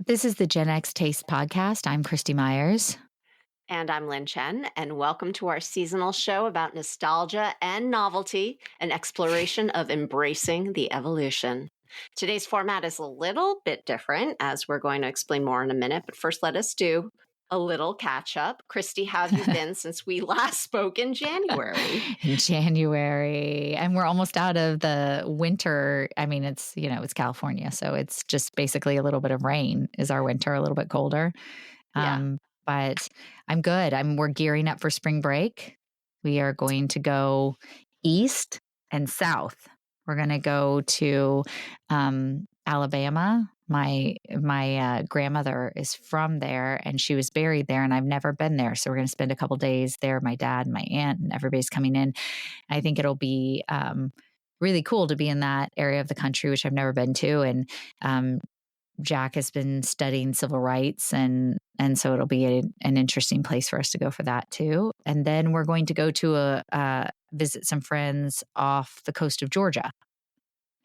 This is the Gen X Taste Podcast. I'm Christy Myers. And I'm Lynn Chen, and welcome to our seasonal show about nostalgia and novelty, an exploration of embracing the evolution. Today's format is a little bit different, as we're going to explain more in a minute, but first let us do a little catch up. Christy, how have you been since we last spoke in January? In January. And we're almost out of the winter. I mean, it's California, so it's just basically a little bit of rain is our winter, a little bit colder. But I'm good. We're gearing up for spring break. We are going to go east and south. We're going to go to Alabama. My grandmother is from there, and she was buried there, and I've never been there. So we're going to spend a couple days there. My dad and my aunt and everybody's coming in. I think it'll be really cool to be in that area of the country, which I've never been to. And Jack has been studying civil rights, and so it'll be an interesting place for us to go for that too. And then we're going to go to visit some friends off the coast of Georgia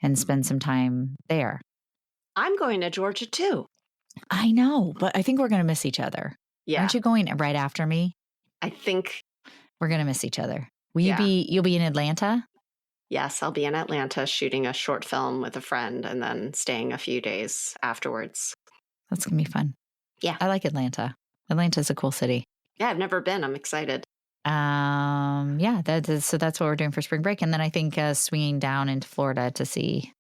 and spend some time there. I'm going to Georgia too. I know, but I think we're going to miss each other. Yeah. Aren't you going right after me? I think we're going to miss each other. You'll be in Atlanta? Yes, I'll be in Atlanta shooting a short film with a friend and then staying a few days afterwards. That's going to be fun. Yeah. I like Atlanta. Atlanta's a cool city. Yeah, I've never been. I'm excited. So that's what we're doing for spring break. And then I think swinging down into Florida to see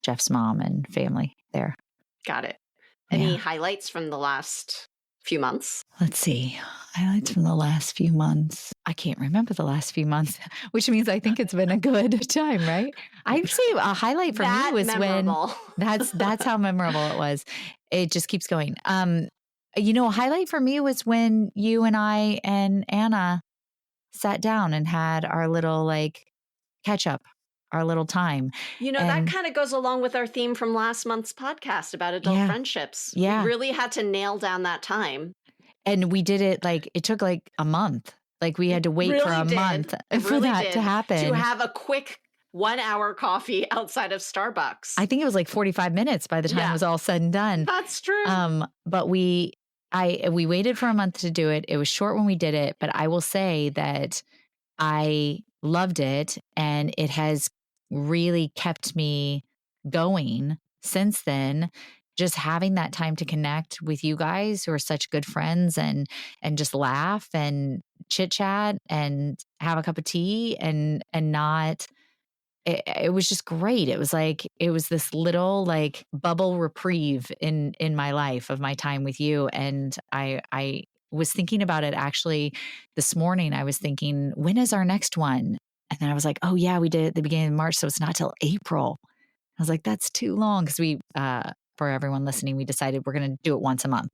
Jeff's mom and family there. Got it. Any highlights from the last few months? Let's see. Highlights from the last few months. I can't remember the last few months, which means I think it's been a good time, right? I'd say a highlight for me was memorable. That's how memorable it was. It just keeps going. A highlight for me was when you and I and Anna sat down and had our little catch up, our little time. That kind of goes along with our theme from last month's podcast about adult friendships. Yeah. We really had to nail down that time. And we did it it took a month. We had to wait for a month for that to happen. To have a quick 1 hour coffee outside of Starbucks. I think it was 45 minutes by the time it was all said and done. That's true. But we waited for a month to do it. It was short when we did it, but I will say that I loved it, and it has really kept me going since then. Just having that time to connect with you guys who are such good friends and just laugh and chit chat and have a cup of tea and not. It was just great. It was this little bubble reprieve in my life of my time with you. And I was thinking about it actually this morning. I was thinking, when is our next one? And then I was like, oh yeah, we did it at the beginning of March. So it's not till April. I was like, that's too long. Because we, for everyone listening, we decided we're going to do it once a month.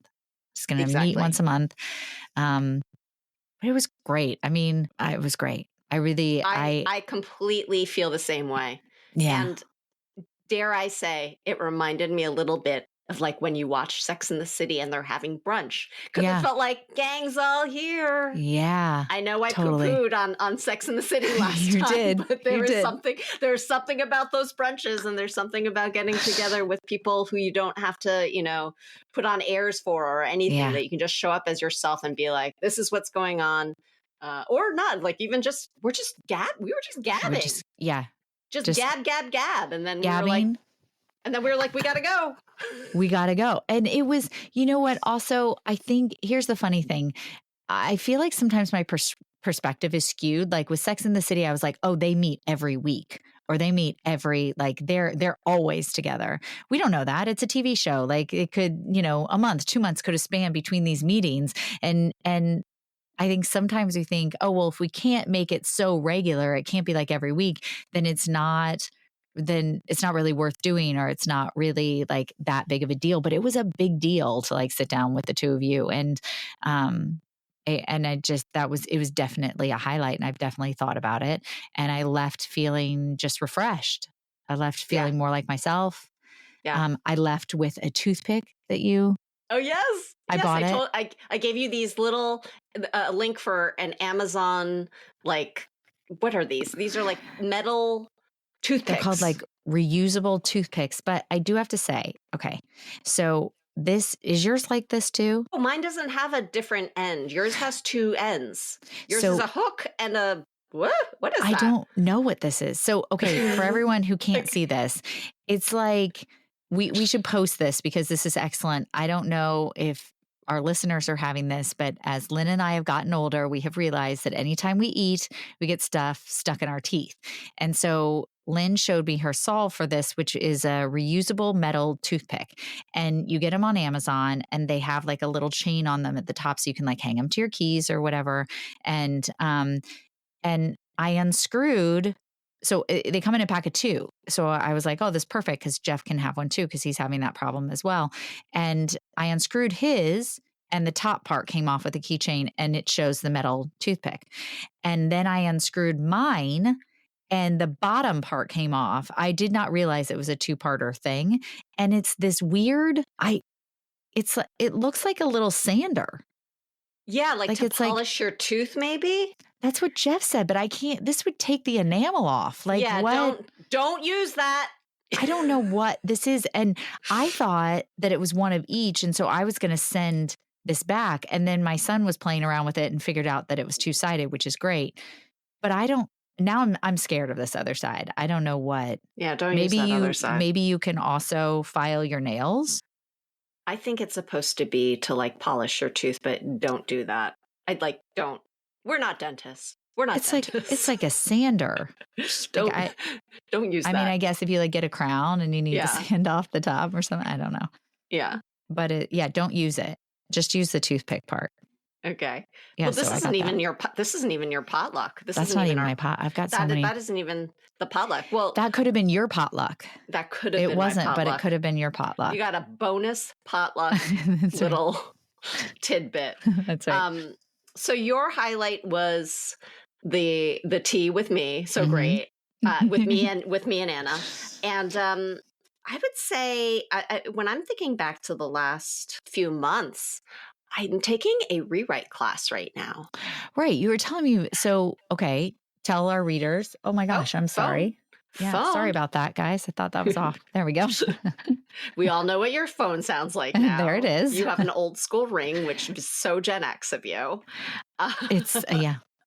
Just going to meet once a month. But it was great. I mean, it was great. I completely feel the same way. Yeah. And dare I say, it reminded me a little bit of when you watch Sex and the City and they're having brunch. Because it felt like gang's all here. Yeah. I know I totally pooed on Sex and the City last you time. Did. But there's something about those brunches, and there's something about getting together with people who you don't have to, put on airs for or anything, that you can just show up as yourself and be like, this is what's going on. Or not, we were just gabbing. Just gab. And then gabbing. we were like, we gotta go. We gotta go. And it was, you know what, also, I think, here's the funny thing. I feel like sometimes my perspective is skewed. With Sex and the City, I was like, oh, they meet every week. Or they meet every, they're always together. We don't know that. It's a TV show. It could, a month, 2 months could have spanned between these meetings. And I think sometimes we think, oh, well, if we can't make it so regular, it can't be every week, then it's not really worth doing, or it's not really that big of a deal. But it was a big deal to sit down with the two of you. And it was definitely a highlight, and I've definitely thought about it. And I left feeling just refreshed. I left feeling more like myself. Yeah. I left with a toothpick that you. Oh, yes. I bought it. I gave you these little link for an Amazon, what are these? These are metal toothpicks. They're called reusable toothpicks. But I do have to say, okay, so this is yours like this too? Oh, mine doesn't have a different end. Yours has two ends. Yours is So a hook and a what? What is I that? don't know what this is. So, okay, for everyone who can't Like- see this, it's like we should post this because this is excellent. I don't know if our listeners are having this, but as Lynn and I have gotten older, we have realized that anytime we eat, we get stuff stuck in our teeth. And so Lynn showed me her solve for this, which is a reusable metal toothpick. And you get them on Amazon and they have like a little chain on them at the top so you can like hang them to your keys or whatever. And I unscrewed. So they come in a pack of 2. So I was like, oh, this is perfect because Jeff can have one too because he's having that problem as well. And I unscrewed his and the top part came off with a keychain and it shows the metal toothpick. And then I unscrewed mine and the bottom part came off. I did not realize it was a 2-parter thing. And it's this weird, it looks like a little sander. Yeah, like to it's like- polish your tooth, maybe. That's what Jeff said, but I can't. This would take the enamel off. Like, yeah, what? don't use that. I don't know what this is. And I thought that it was one of each. And so I was going to send this back. And then my son was playing around with it and figured out that it was 2-sided, which is great. But I don't. Now I'm scared of this other side. I don't know what. Yeah, don't use that other side. Maybe you can also file your nails. I think it's supposed to be to like polish your tooth, but don't do that. Don't. We're not dentists. We're not dentists. It's like a sander. don't use that. I mean, I guess if you like get a crown and you need to sand off the top or something, I don't know. Yeah. But don't use it. Just use the toothpick part. Okay. Yeah, well, this so isn't even your potluck. That's not even my pot. I've got so many. That isn't even the potluck. Well, that could have been your potluck. That could have been. It wasn't, my but it could have been your potluck. You got a bonus potluck little tidbit. That's right. So your highlight was the tea with me. So great. With me and Anna. And I would say when I'm thinking back to the last few months, I'm taking a rewrite class right now. Right. You were telling me. So, okay. Tell our readers. Oh my gosh. I'm sorry. Sorry about that, guys. I thought that was off. There we go. We all know what your phone sounds like now. There it is. You have an old school ring, which is so Gen X of you. It's,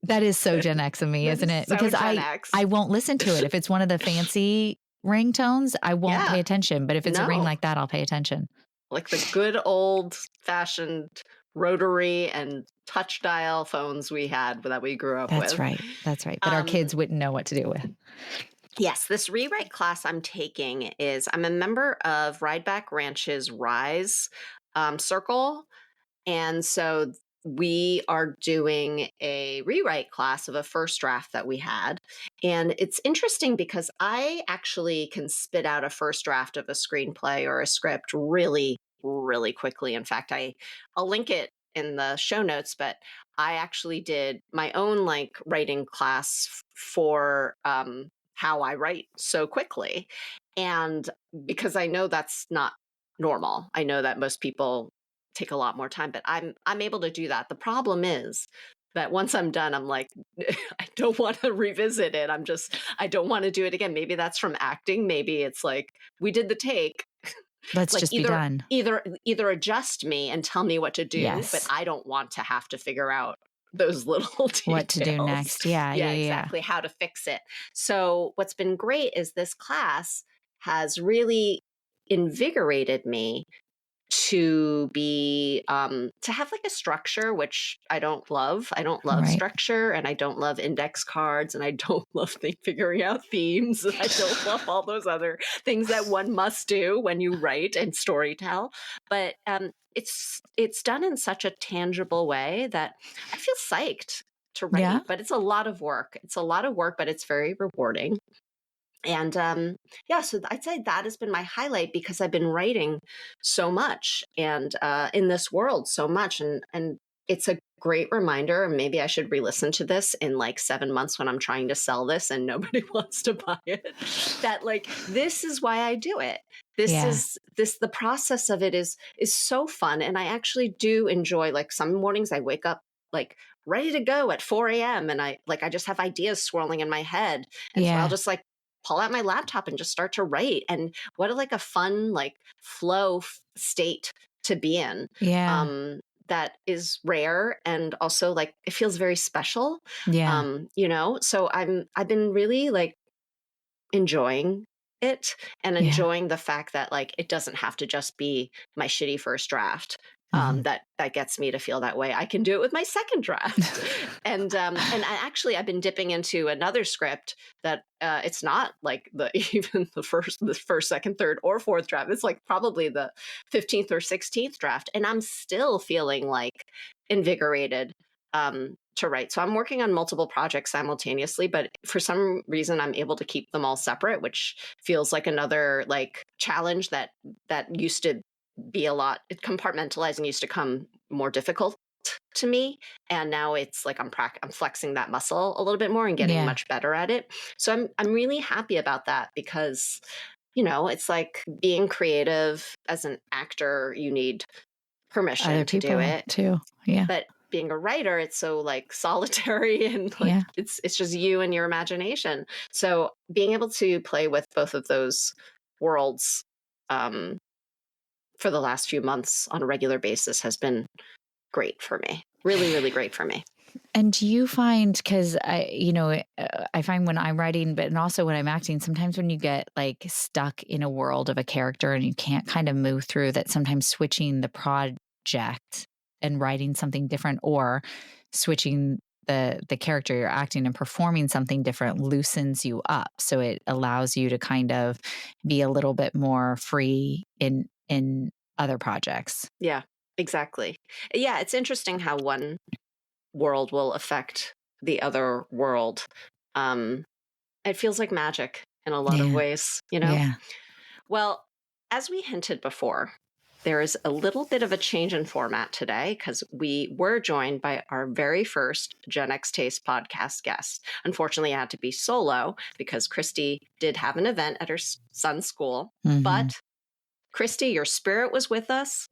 that is so Gen X of me, isn't it? So Because Gen X. I won't listen to it. If it's one of the fancy ringtones, I won't pay attention. But if it's a ring like that, I'll pay attention. Like the good old fashioned rotary and touch dial phones we had that we grew up with. That's right. But our kids wouldn't know what to do with. Yes, this rewrite class I'm taking is I'm a member of Rideback Ranch's Rise circle. And so we are doing a rewrite class of a first draft that we had. And it's interesting because I actually can spit out a first draft of a screenplay or a script really, really quickly. In fact, I'll link it in the show notes, but I actually did my own like writing class for how I write so quickly. And because I know that's not normal. I know that most people take a lot more time, but I'm able to do that. The problem is that once I'm done, I'm like, I don't want to revisit it. I don't want to do it again. Maybe that's from acting. Maybe it's like, we did the take. Let's like just be done. Either adjust me and tell me what to do, but I don't want to have to figure out those little details. What to do next. Yeah, exactly. How to fix it. So what's been great is this class has really invigorated me to be to have like a structure, which I don't love. I don't love structure, and I don't love index cards, and I don't love figuring out themes. I don't love all those other things that one must do when you write and storytell. But it's done in such a tangible way that I feel psyched to write. Yeah. But it's a lot of work. It's a lot of work, but it's very rewarding. And so I'd say that has been my highlight because I've been writing so much and in this world so much. And it's a great reminder. And maybe I should re-listen to this in like 7 months when I'm trying to sell this and nobody wants to buy it. That like, this is why I do it. The process of it is so fun. And I actually do enjoy, like some mornings I wake up like ready to go at 4 a.m. And I just have ideas swirling in my head. And so I'll just like pull out my laptop and just start to write. And what a fun, like flow state to be in. Yeah. That is rare, and also like it feels very special. Yeah. So I've been really like enjoying it, and Yeah. enjoying the fact that like it doesn't have to just be my shitty first draft. That gets me to feel that way. I can do it with my second draft. I've been dipping into another script that it's not like even the first, second, third, or fourth draft. It's like probably the 15th or 16th draft, and I'm still feeling like invigorated to write. So I'm working on multiple projects simultaneously, but for some reason I'm able to keep them all separate, which feels like another like challenge that used to be a lot. Compartmentalizing used to come more difficult to me, and now it's like I'm flexing that muscle a little bit more and getting Yeah. much better at it. So I'm really happy about that, because it's like being creative as an actor, you need permission Other to do people it. too. Yeah. But being a writer, it's so like solitary, and like it's just you and your imagination. So being able to play with both of those worlds for the last few months on a regular basis has been great for me. Really, really great for me. And do you find, because I find when I'm writing, but and also when I'm acting, sometimes when you get like stuck in a world of a character and you can't kind of move through that, sometimes switching the project and writing something different, or switching the character you're acting and performing something different loosens you up. So it allows you to kind of be a little bit more free in other projects. Yeah, exactly. Yeah, it's interesting how one world will affect the other world. It feels like magic in a lot of ways, Yeah. Well, as we hinted before, there is a little bit of a change in format today, because we were joined by our very first Gen X Taste podcast guest. Unfortunately, it had to be solo because Christy did have an event at her son's school. Mm-hmm. But Christy, your spirit was with us.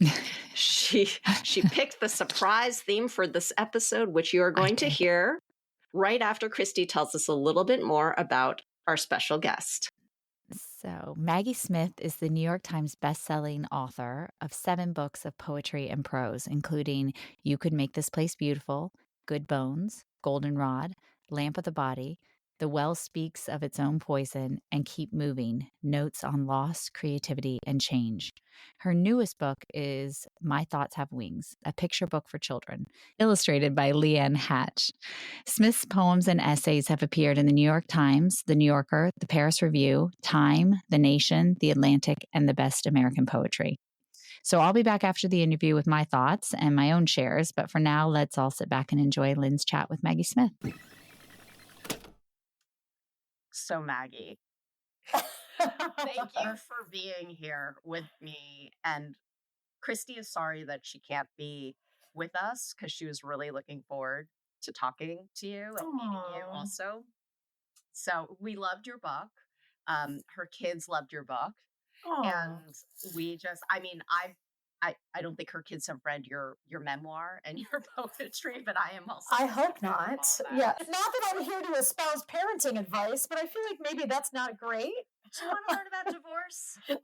She picked the surprise theme for this episode, which you are going to hear right after Christy tells us a little bit more about our special guest. So, Maggie Smith is the New York Times bestselling author of 7 books of poetry and prose, including You Could Make This Place Beautiful, Good Bones, Goldenrod, Lamp of the Body, The Well Speaks of Its Own Poison, and Keep Moving, Notes on Loss, Creativity, and Change. Her newest book is My Thoughts Have Wings, a picture book for children, illustrated by Leanne Hatch. Smith's poems and essays have appeared in the New York Times, The New Yorker, The Paris Review, Time, The Nation, The Atlantic, and The Best American Poetry. So I'll be back after the interview with my thoughts and my own shares, but for now, let's all sit back and enjoy Lynn's chat with Maggie Smith. So Maggie, thank you for being here with me. And Christy is sorry that she can't be with us, because she was really looking forward to talking to you and meeting you also. So we loved your book. Her kids loved your book. And we just, I don't think her kids have read your memoir and your poetry, but I am also. I hope not. Yeah. Not that I'm here to espouse parenting advice, but I feel like maybe that's not great. Do you want to learn about divorce, kids?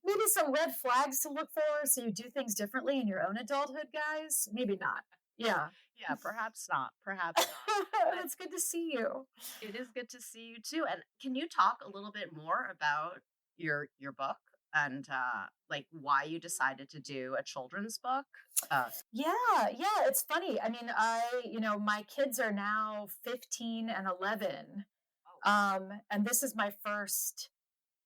Maybe some red flags to look for so you do things differently in your own adulthood, guys. Maybe not. Yeah. Yeah, perhaps not. Perhaps not. It's good to see you. It is good to see you too. And can you talk a little bit more about your book and like why you decided to do a children's book? Yeah, it's funny. I mean, my kids are now 15 and 11. And this is my first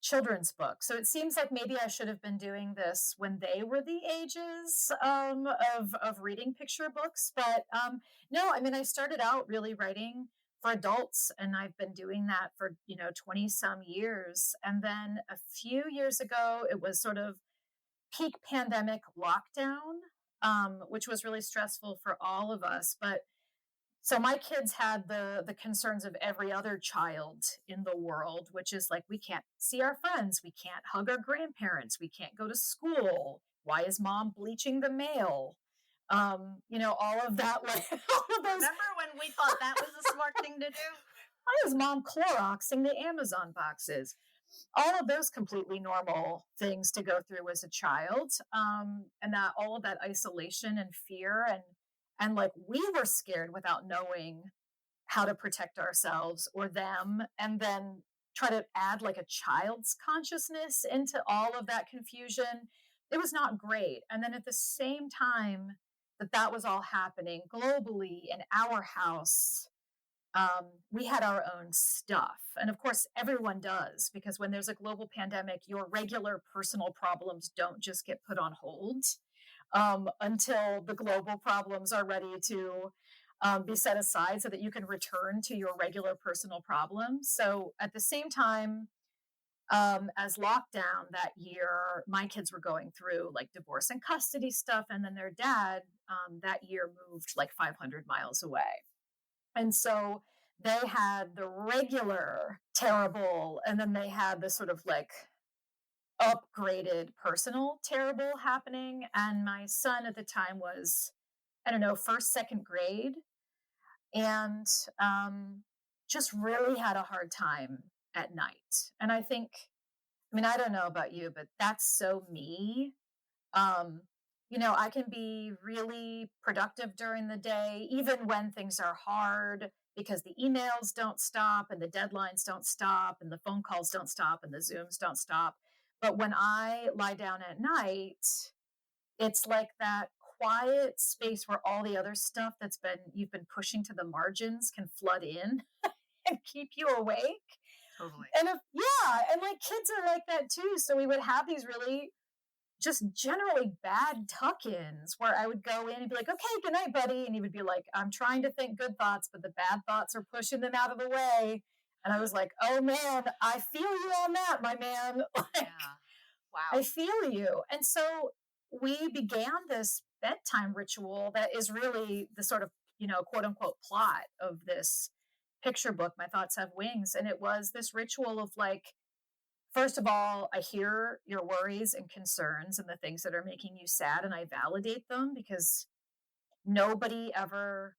children's book. So it seems like maybe I should have been doing this when they were the ages of reading picture books. But no, I mean, I started out really writing for adults, and I've been doing that for 20 some years. And then a few years ago, it was sort of peak pandemic lockdown, which was really stressful for all of us. But so my kids had the concerns of every other child in the world, which is like, we can't see our friends, we can't hug our grandparents, we can't go to school. Why is mom bleaching the mail? All of that. Like, all of those. Remember when we thought that was a smart thing to do? Why is mom Cloroxing the Amazon boxes? all of those completely normal things to go through as a child. And that all of that isolation and fear and like we were scared without knowing how to protect ourselves or them, and then try to add like a child's consciousness into all of that confusion. It was not great. And then at the same time that was all happening globally in our house, we had our own stuff. And of course, everyone does, because when there's a global pandemic, your regular personal problems don't just get put on hold until the global problems are ready to be set aside so that you can return to your regular personal problems. So at the same time, as lockdown that year, my kids were going through like divorce and custody stuff. And then their dad that year moved like 500 miles away. And so they had the regular terrible, and then they had the sort of like upgraded personal terrible happening. And my son at the time was, I don't know, first, second grade, and just really had a hard time at night. And I think, I mean, I don't know about you, but that's so me. I can be really productive during the day, even when things are hard, because the emails don't stop and the deadlines don't stop and the phone calls don't stop and the Zooms don't stop. But when I lie down at night, it's like that quiet space where all the other stuff you've been pushing to the margins can flood in and keep you awake. Totally. And and like kids are like that too. So we would have these really just generally bad tuck-ins where I would go in and be like, okay, good night, buddy. And he would be like, I'm trying to think good thoughts, but the bad thoughts are pushing them out of the way. And I was like, oh man, I feel you on that, my man. Yeah. Wow. I feel you. And so we began this bedtime ritual that is really the sort of, quote unquote plot of this picture book, My Thoughts Have Wings. And it was this ritual of like, first of all, I hear your worries and concerns and the things that are making you sad, and I validate them, because nobody ever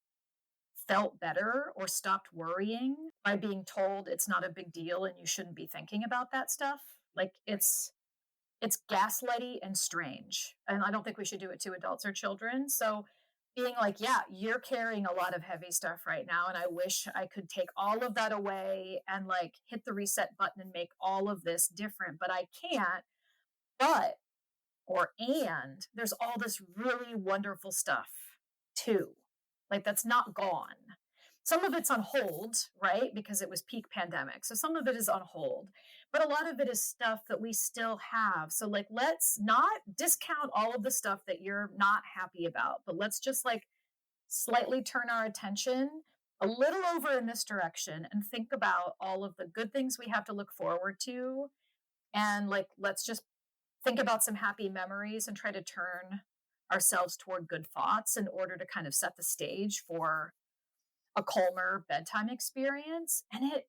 felt better or stopped worrying by being told it's not a big deal and you shouldn't be thinking about that stuff. Like it's gaslighty and strange. And I don't think we should do it to adults or children. So being like, yeah, you're carrying a lot of heavy stuff right now. And I wish I could take all of that away and like hit the reset button and make all of this different, but I can't. And there's all this really wonderful stuff too. Like that's not gone. Some of it's on hold, right? Because it was peak pandemic. So some of it is on hold, but a lot of it is stuff that we still have. So like, let's not discount all of the stuff that you're not happy about, but let's just like slightly turn our attention a little over in this direction and think about all of the good things we have to look forward to. And like, let's just think about some happy memories and try to turn ourselves toward good thoughts in order to kind of set the stage for a calmer bedtime experience. And it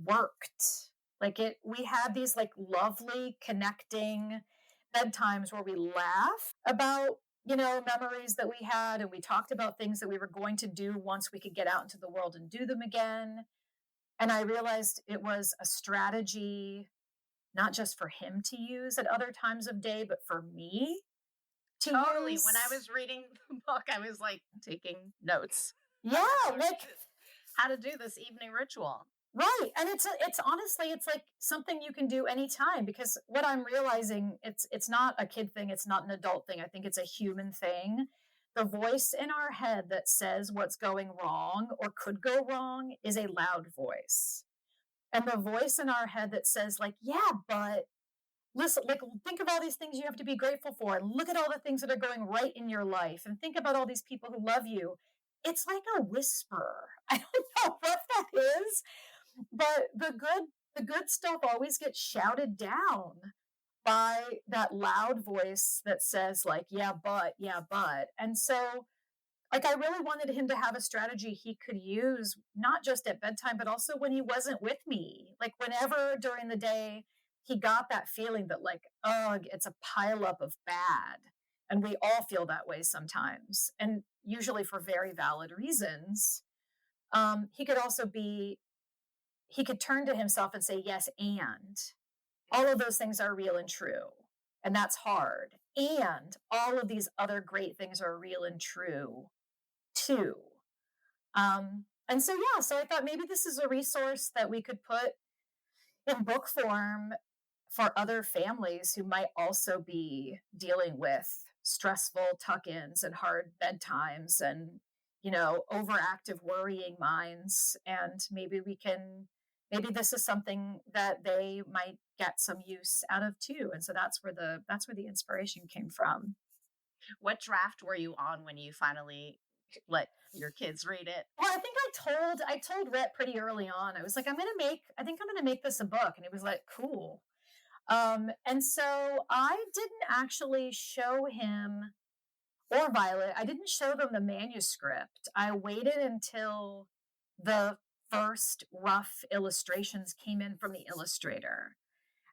worked. We had these like lovely connecting bedtimes where we laugh about, memories that we had, and we talked about things that we were going to do once we could get out into the world and do them again. And I realized it was a strategy, not just for him to use at other times of day, but for me to Totally. use. When I was reading the book, I was like taking notes. Yeah, like how to do this evening ritual. Right. And it's honestly, it's like something you can do anytime, because what I'm realizing, it's not a kid thing. It's not an adult thing. I think it's a human thing. The voice in our head that says what's going wrong or could go wrong is a loud voice. And the voice in our head that says like, yeah, but listen, like think of all these things you have to be grateful for, and look at all the things that are going right in your life, and think about all these people who love you. It's like a whisper. I don't know what that is, but the good stuff always gets shouted down by that loud voice that says like, yeah, but. And so like, I really wanted him to have a strategy he could use, not just at bedtime, but also when he wasn't with me. Like whenever during the day he got that feeling that like, ugh, it's a pileup of bad. And we all feel that way sometimes, and usually for very valid reasons. He could turn to himself and say, yes, and all of those things are real and true. And that's hard. And all of these other great things are real and true too. And so, yeah, so I thought maybe this is a resource that we could put in book form for other families who might also be dealing with stressful tuck-ins and hard bedtimes and, overactive worrying minds. And maybe this is something that they might get some use out of too. And so that's where the inspiration came from. What draft were you on when you finally let your kids read it? Well, I think I told Rhett pretty early on. I was like, I think I'm gonna make this a book. And he was like, cool. And so I didn't actually show him or Violet, I didn't show them the manuscript. I waited until the first rough illustrations came in from the illustrator.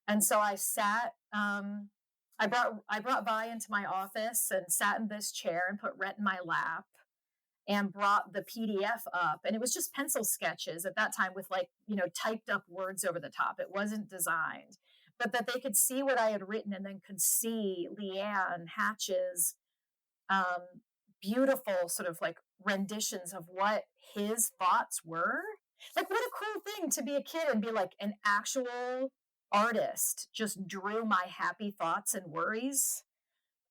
And so I sat, I brought Vi into my office and sat in this chair and put Rhett in my lap and brought the PDF up. And it was just pencil sketches at that time with typed up words over the top. It wasn't designed, but that they could see what I had written and then could see Leanne Hatch's beautiful sort of like renditions of what his thoughts were. Like, what a cool thing to be a kid and be like an actual artist just drew my happy thoughts and worries.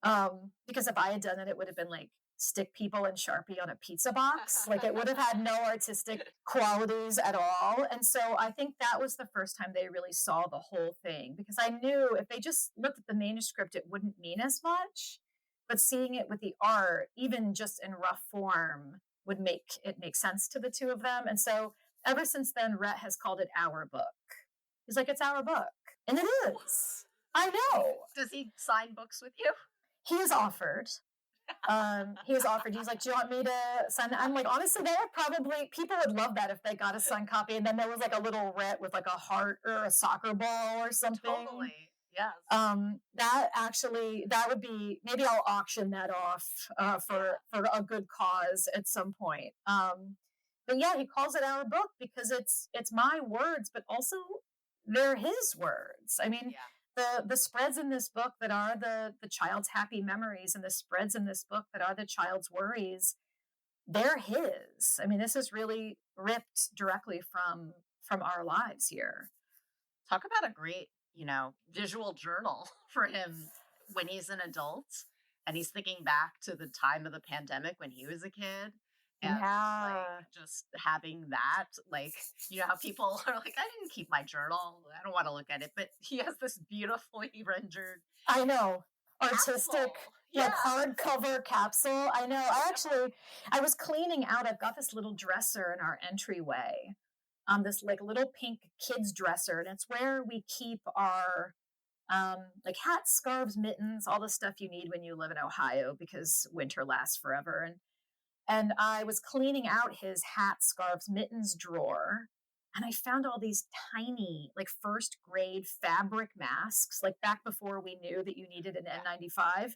Because if I had done it, it would have been like stick people in Sharpie on a pizza box. Like, it would have had no artistic qualities at all. And so I think that was the first time they really saw the whole thing, because I knew if they just looked at the manuscript, it wouldn't mean as much. But seeing it with the art, even just in rough form, would make it make sense to the two of them. And so ever since then, Rhett has called it our book. He's like, it's our book. And it is. I know. Does he sign books with you? He has offered. He's like, do you want me to sign that? I'm like, honestly, people would love that if they got a signed copy. And then there was like a little Rhett with like a heart or a soccer ball or something. Totally. Yes. That would be, maybe I'll auction that off for a good cause at some point. But yeah, he calls it our book because it's my words, but also they're his words. I mean, the spreads in this book that are the child's happy memories and the spreads in this book that are the child's worries, they're his. I mean, this is really ripped directly from our lives here. Talk about a great, visual journal for him when he's an adult and he's thinking back to the time of the pandemic when he was a kid. And just having that, how people are like, I didn't keep my journal. I don't want to look at it. But he has this beautifully rendered. I know. Artistic, hardcover capsule. I know. I was cleaning out. I've got this little dresser in our entryway. This little pink kids dresser. And it's where we keep our hats, scarves, mittens, all the stuff you need when you live in Ohio because winter lasts forever. And I was cleaning out his hat, scarves, mittens drawer, and I found all these tiny, first grade fabric masks, back before we knew that you needed an N95. Yeah.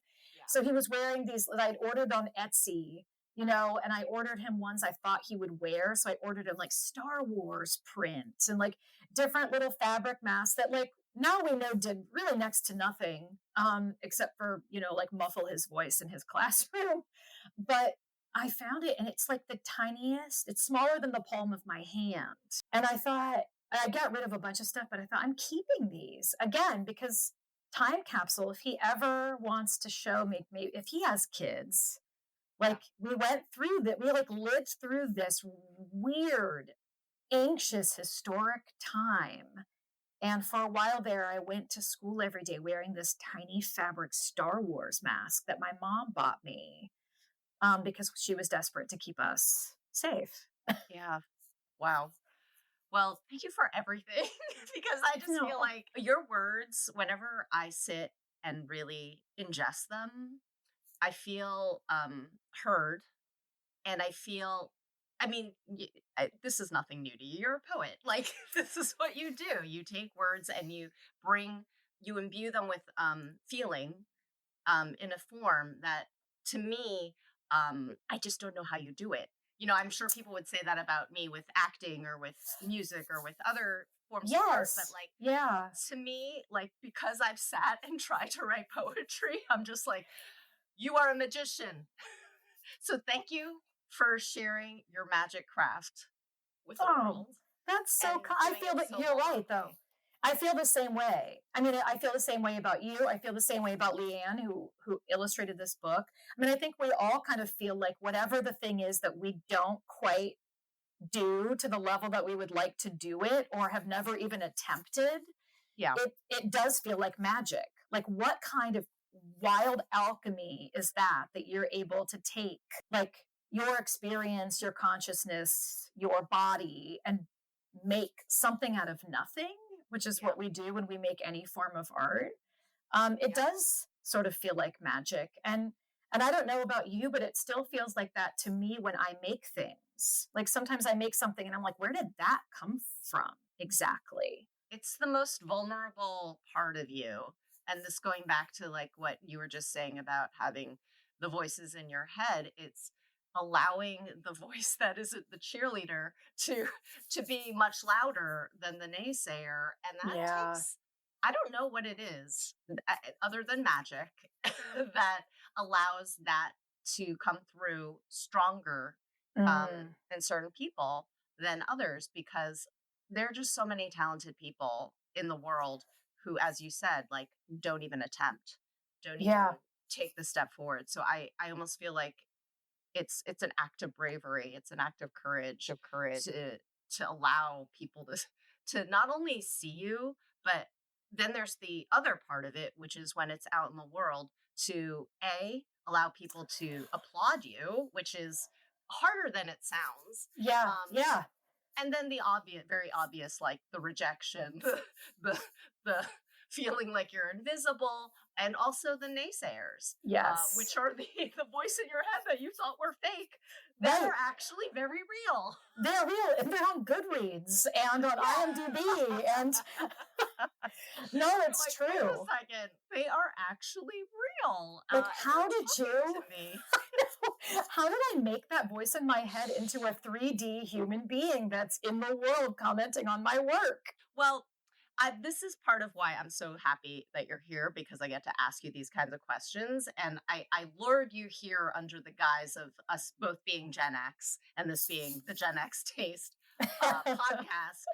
So he was wearing these that I'd ordered on Etsy, and I ordered him ones I thought he would wear. So I ordered him Star Wars print and different little fabric masks that now we know did really next to nothing, except for, muffle his voice in his classroom. But I found it and it's the tiniest. It's smaller than the palm of my hand. And I thought, I got rid of a bunch of stuff, but I thought I'm keeping these again because time capsule, if he ever wants to show me, if he has kids, we went through that, we lived through this weird, anxious, historic time. And for a while there, I went to school every day wearing this tiny fabric Star Wars mask that my mom bought me. Because she was desperate to keep us safe. Yeah. Wow. Well, thank you for everything because I just feel like your words, whenever I sit and really ingest them, I feel heard and I feel, this is nothing new to you. You're a poet. This is what you do. You take words and you imbue them with feeling in a form that to me, I just don't know how you do it. I'm sure people would say that about me with acting or with music or with other forms of art, Yes. but like, Yeah. to me, like, because I've sat and tried to write poetry, I'm just like, you are a magician. So thank you for sharing your magic craft with the world. That's so and I doing feel it that so you're right, though. vulnerably. I feel the same way. I mean, I feel the same way about you. I feel the same way about Leanne, who illustrated this book. I mean, I think we all kind of feel like whatever the thing is that we don't quite do to the level that we would like to do it or have never even attempted, Yeah. it does feel like magic. Like, what kind of wild alchemy is that you're able to take, like, your experience, your consciousness, your body, and make something out of nothing, which is what we do when we make any form of art. It does sort of feel like magic. And I don't know about you, but it still feels like that to me when I make things. Like, sometimes I make something and I'm like, where did that come from exactly? It's the most vulnerable part of you. And this going back to like what you were just saying about having the voices in your head, it's allowing the voice that isn't the cheerleader to be much louder than the naysayer. And that takes, I don't know what it is other than magic that allows that to come through stronger in certain people than others, because there are just so many talented people in the world who, as you said, like, don't even attempt, don't even take the step forward. So I almost feel like it's an act of bravery, it's an act of courage to allow people to not only see you, but then there's the other part of it, which is when it's out in the world, to allow people to applaud you, which is harder than it sounds. And then the obvious, very obvious, like the rejection, the feeling like you're invisible, and also the naysayers, which are the voice in your head that you thought were fake, that are actually very real. They're real, and they're on Goodreads and on IMDb, and no, it's like, true. Wait a second, they are actually real. Like, how did you? To me. How did I make that voice in my head into a 3D human being that's in the world commenting on my work? Well, this is part of why I'm so happy that you're here, because I get to ask you these kinds of questions. And I lured you here under the guise of us both being Gen X and this being the Gen X Taste podcast.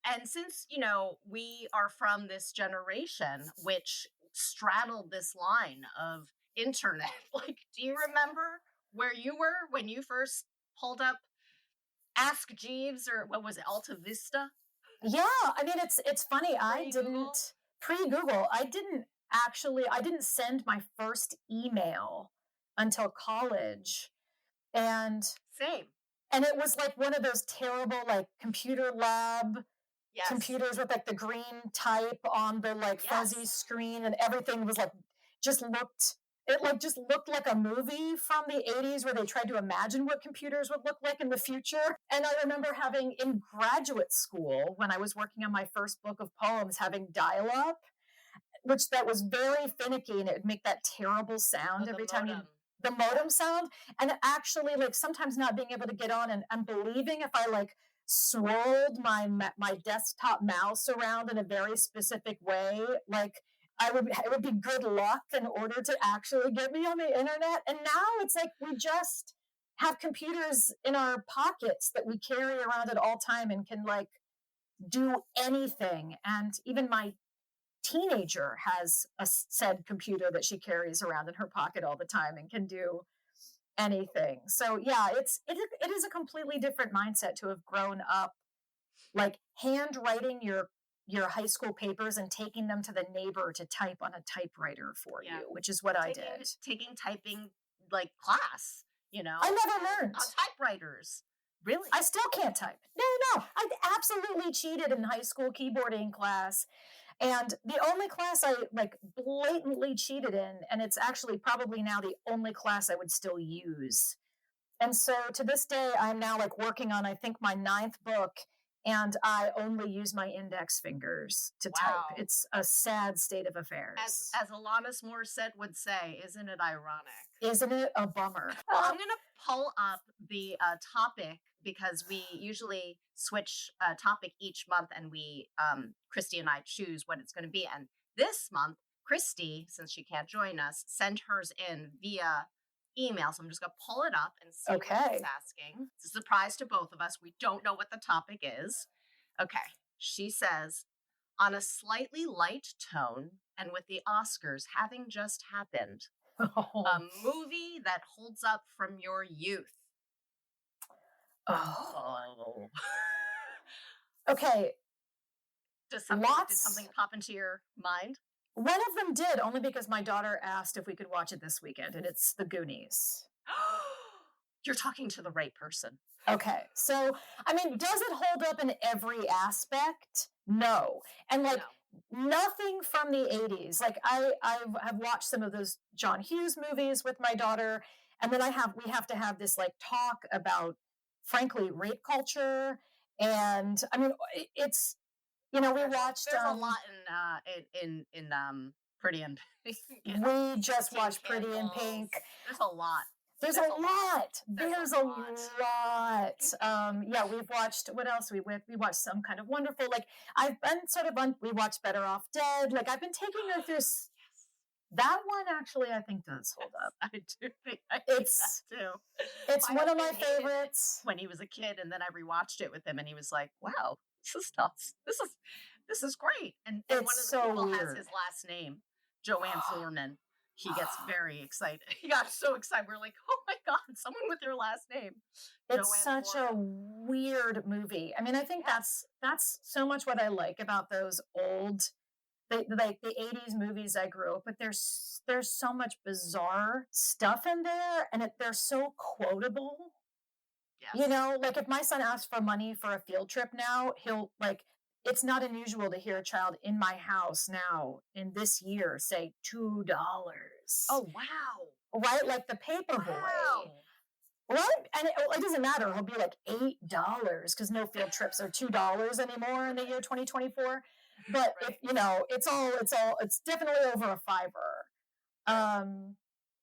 And since, you know, we are from this generation, which straddled this line of internet, like, do you remember where you were when you first pulled up Ask Jeeves, or what was it, Alta Vista? Yeah, I mean, it's funny. I didn't pre-Google. I didn't send my first email until college, and it was like one of those terrible, like, computer lab computers with like the green type on the like fuzzy screen, and everything was like just looked like a movie from the 80s where they tried to imagine what computers would look like in the future. And I remember having, in graduate school, when I was working on my first book of poems, having dial-up, which that was very finicky, and it would make that terrible sound every time the modem sound. And actually, like, sometimes not being able to get on and believing if I like swirled my desktop mouse around in a very specific way, like, it would be good luck in order to actually get me on the internet. And now it's like we just have computers in our pockets that we carry around at all time and can like do anything. And even my teenager has a said computer that she carries around in her pocket all the time and can do anything. So yeah, it is a completely different mindset to have grown up like handwriting your high school papers and taking them to the neighbor to type on a typewriter for you, which is what I did. Taking typing like class, you know. I never learned. On typewriters. Really? I still can't type. No. I absolutely cheated in high school keyboarding class. And the only class I like blatantly cheated in, and it's actually probably now the only class I would still use. And so to this day, I'm now like working on, I think, my 9th book. and I only use my index fingers to Wow. type. It's a sad state of affairs. As Alanis Morissette would say, isn't it ironic? Isn't it a bummer? Well, I'm going to pull up the topic because we usually switch a topic each month, and we, Christy and I, choose what it's going to be. And this month, Christy, since she can't join us, sent hers in via email. So I'm just going to pull it up and see what it's asking. It's a surprise to both of us. We don't know what the topic is. Okay. She says, on a slightly light tone and with the Oscars having just happened, a movie that holds up from your youth. Oh. Okay. Did something pop into your mind? One of them did, only because my daughter asked if we could watch it this weekend, and it's the Goonies. You're talking to the right person. Okay. So, I mean, does it hold up in every aspect? No. And like, nothing from the 80s. Like I have watched some of those John Hughes movies with my daughter. And then we have to have this like talk about, frankly, rape culture. And I mean, it's, we watched. There's a lot in Pretty in Pink. We just watched Pretty in Pink. There's a lot. There's a lot. Yeah, we've watched, what else? We watched Some Kind of Wonderful. Like, I've been sort of we watched Better Off Dead. Like, I've been taking her through. That one actually, I think, does hold up. I do think that too. It's one of my favorites. When he was a kid, and then I rewatched it with him, and he was like, wow, this is nuts. This is great. And one of the people has his last name, Joanne Foreman. He gets very excited. He got so excited. We're like, oh my God, someone with your last name. It's such a weird movie. I mean, I think that's so much what I like about those old, the 80s movies I grew up with. There's so much bizarre stuff in there, and they're so quotable. Yes. Like if my son asks for money for a field trip now, he'll like, it's not unusual to hear a child in my house now in this year say $2. Oh, wow. Right? Like the Paperboy. Wow. Right? And it doesn't matter. He'll be like $8 because no field trips are $2 anymore in the year 2024. But right. It's definitely over a $5.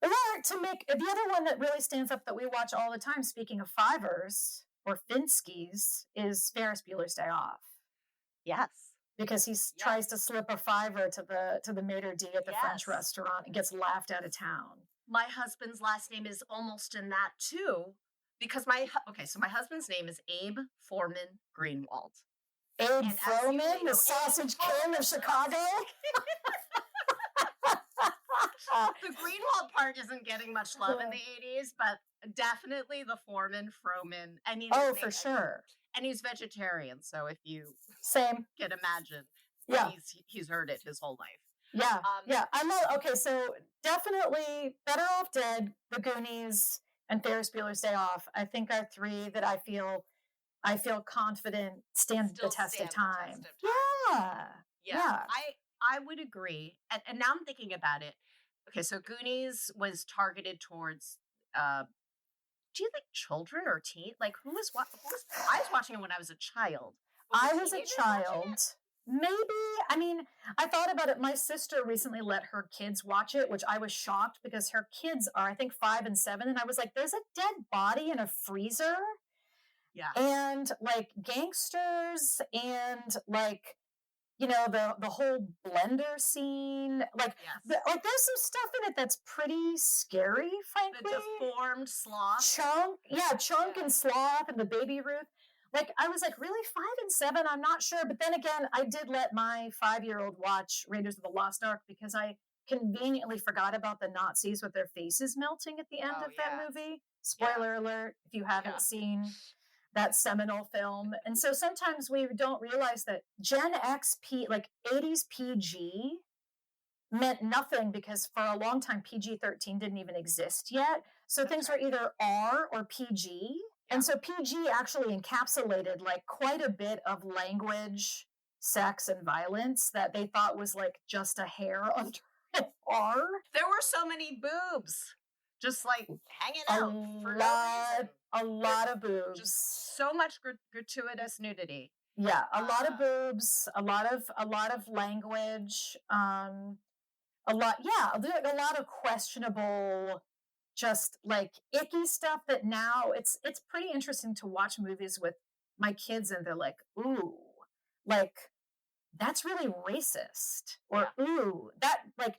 Or to make the other one that really stands up that we watch all the time, speaking of $5s or Finskys, is Ferris Bueller's Day Off. Yes. Because he tries to slip a $5 to the maitre d' at the French restaurant and gets laughed out of town. My husband's last name is almost in that too, because my husband's name is Abe Foreman Greenwald. Abe Foreman, the sausage king of Chicago. The Greenwald part isn't getting much love in the 80s, but definitely the Foreman, Froman. For sure. And he's vegetarian, so if you can imagine, he's heard it his whole life. Yeah. I love. Okay, so definitely Better Off Dead, The Goonies, and Ferris Bueller's Day Off. I think are three that I feel confident stand the test of time. Yeah. I would agree. And now I'm thinking about it. Okay, so Goonies was targeted towards. Do you think children or teen? Like who was I was watching it when I was a child. I was a child. Maybe. I mean, I thought about it. My sister recently let her kids watch it, which I was shocked because her kids are, I think, 5 and 7. And I was like, there's a dead body in a freezer. Yeah. And like gangsters and like, the whole blender scene, like, there's some stuff in it that's pretty scary, frankly. The deformed sloth. Chunk and Sloth and the Baby Ruth. Like, I was like, really, 5 and 7? I'm not sure. But then again, I did let my 5-year-old watch Raiders of the Lost Ark because I conveniently forgot about the Nazis with their faces melting at the end of that movie. Spoiler alert, if you haven't seen that seminal film. And so sometimes we don't realize that Gen X, like 80s PG, meant nothing because for a long time PG-13 didn't even exist yet. So things were either R or PG. And so PG actually encapsulated like quite a bit of language, sex, and violence that they thought was like just a hair under an R. There were so many boobs. Just like hanging out a lot of boobs. Just so much gratuitous nudity. Yeah, a lot of boobs, a lot of language, a lot of questionable, just like icky stuff that now it's pretty interesting to watch movies with my kids and they're like, ooh, like that's really racist, or ooh, that like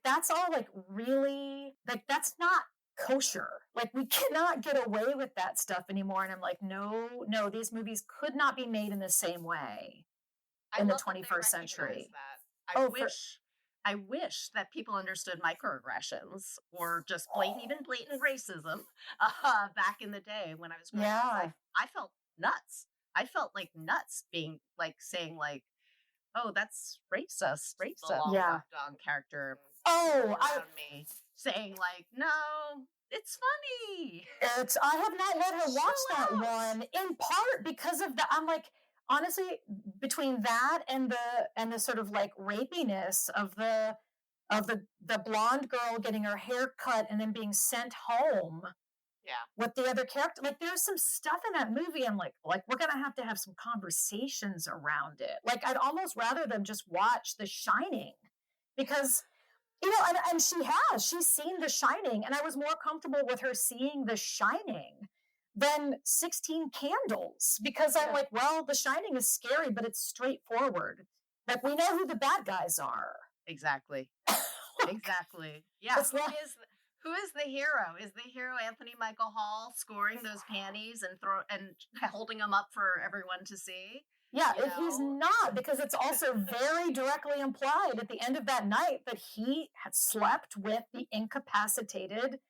that's all like really like that's not kosher. Like we cannot get away with that stuff anymore. And I'm like, no, these movies could not be made in the same way in the 21st century. That. I wish that people understood microaggressions or just blatant racism back in the day when I was growing up. I felt nuts. I felt like nuts being like saying like, oh, that's racist. The long dog character. Oh, around me saying like, no, it's funny. I have not let her watch that one, in part because of the. I'm like, honestly, between that and the sort of like rapiness of the blonde girl getting her hair cut and then being sent home. Yeah. With the other character, like there's some stuff in that movie. I'm like we're gonna have some conversations around it. Like I'd almost rather them just watch The Shining, because and she's seen The Shining, and I was more comfortable with her seeing The Shining than 16 Candles, because I'm like, well, The Shining is scary, but it's straightforward. Like we know who the bad guys are. Exactly. Exactly. Yeah. Who is the hero? Is the hero Anthony Michael Hall scoring those panties and holding them up for everyone to see? Yeah, he's not, because it's also very directly implied at the end of that night that he had slept with the incapacitated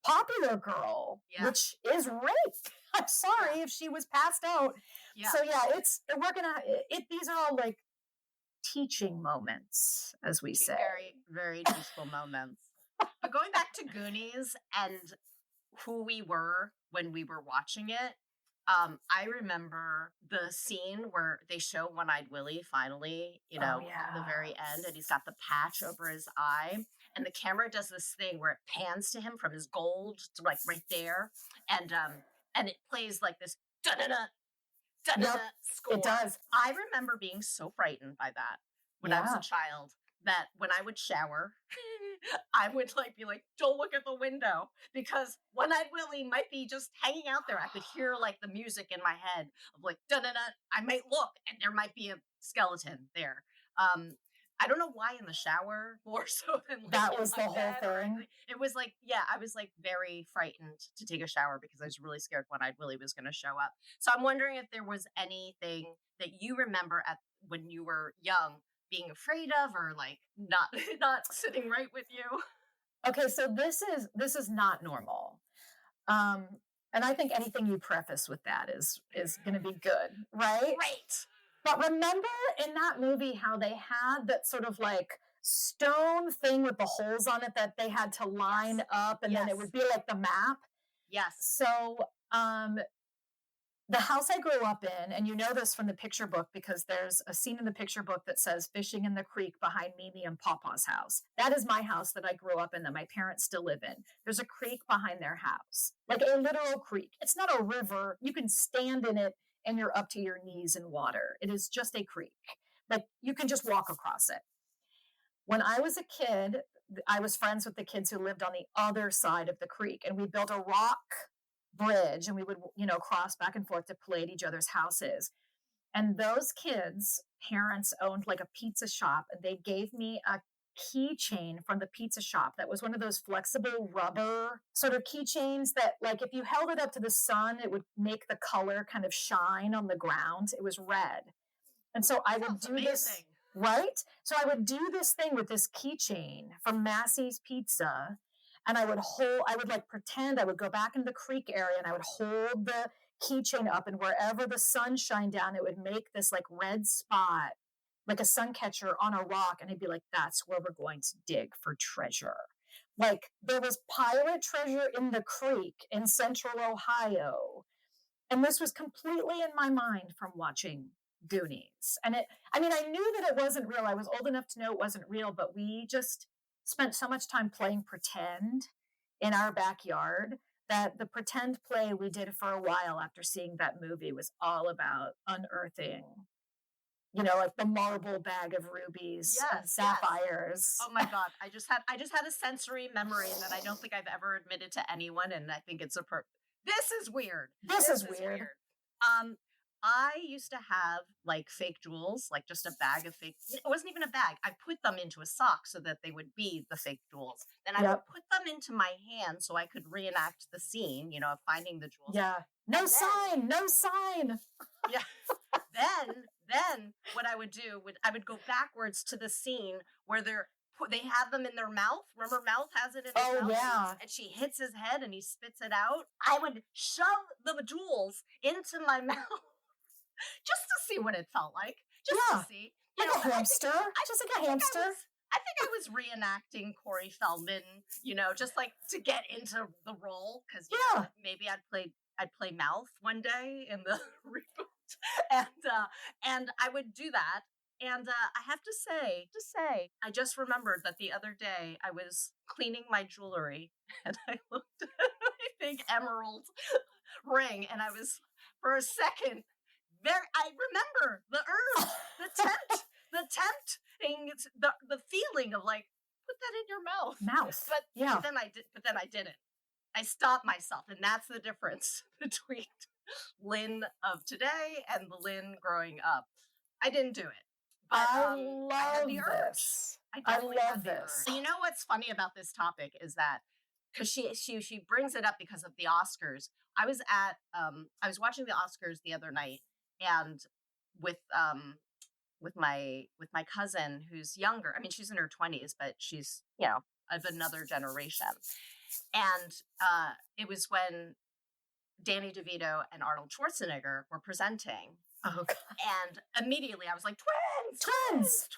popular girl, which is rape. I'm sorry if she was passed out. Yeah. So these are all like teaching moments, as we say. Very, very teachable moments. But going back to Goonies and who we were when we were watching it, I remember the scene where they show One-Eyed Willie finally, at the very end, and he's got the patch over his eye, and the camera does this thing where it pans to him from his gold to like right there, and it plays like this da-da-da score. It does. I remember being so frightened by that when I was a child, that when I would shower, I would be like, don't look at the window, because One-Eyed Willie might be just hanging out there. I could hear like the music in my head of like, da-da-da. I might look and there might be a skeleton there. I don't know why in the shower more so than that was the whole thing. It was like, I was like very frightened to take a shower because I was really scared One-Eyed Willie was going to show up. So I'm wondering if there was anything that you remember when you were young being afraid of, or like not sitting right with you. Okay, so this is not normal. And I think anything you preface with that is going to be good, right? Right. But remember in that movie how they had that sort of like stone thing with the holes on it that they had to line up, and then it would be like the map? Yes. So the house I grew up in, and you know this from the picture book because there's a scene in the picture book that says fishing in the creek behind Mimi and Papa's house. That is my house that I grew up in, that my parents still live in. There's a creek behind their house, like a literal creek. It's not a river. You can stand in it and you're up to your knees in water. It is just a creek. Like you can just walk across it. When I was a kid, I was friends with the kids who lived on the other side of the creek, and we built a rock bridge, and we would, cross back and forth to play at each other's houses. And those kids' parents owned like a pizza shop, and they gave me a keychain from the pizza shop that was one of those flexible rubber sort of keychains that, like, if you held it up to the sun, it would make the color kind of shine on the ground. It was red. And so I would do this, right? So I would do this thing with this keychain from Massey's Pizza. And I would pretend I would go back into the creek area, and I would hold the keychain up, and wherever the sun shined down, it would make this like red spot, like a sun catcher on a rock. And I'd be like, that's where we're going to dig for treasure. Like there was pirate treasure in the creek in central Ohio. And this was completely in my mind from watching Goonies. And I knew that it wasn't real. I was old enough to know it wasn't real, but we just spent so much time playing pretend in our backyard that the pretend play we did for a while after seeing that movie was all about unearthing, like the marble bag of rubies and sapphires. Oh my God. I just had a sensory memory that I don't think I've ever admitted to anyone. And I think it's this is weird. This is weird. I used to have like fake jewels, like just a bag of fake. It wasn't even a bag. I put them into a sock so that they would be the fake jewels. Then I would put them into my hand so I could reenact the scene, of finding the jewels. Yeah. No sign. Yeah. Then what I would do I would go backwards to the scene where they have them in their mouth. Remember, Mouth has it in his mouth. Yeah. And she hits his head and he spits it out. I would shove the jewels into my mouth just to see what it felt like. Just to see. Like a hamster. Just like a hamster. I think I was reenacting Corey Feldman, just like to get into the role. Because maybe I'd play Mouth one day in the reboot. And I would do that. And I have to say, I just remembered that the other day I was cleaning my jewelry and I looked at my big emerald ring and I was, for a second, I remember the urge, the tempting, the feeling of like, put that in your mouth. But then I didn't. I stopped myself. And that's the difference between Lynn of today and the Lynn growing up. I didn't do it. But, I love this. I love this. So what's funny about this topic is that because she brings it up because of the Oscars. I was watching the Oscars the other night and with my cousin who's younger. I mean, she's in her 20s, but she's of another generation. And it was when Danny DeVito and Arnold Schwarzenegger were presenting. Oh, God. And immediately I was like, twins.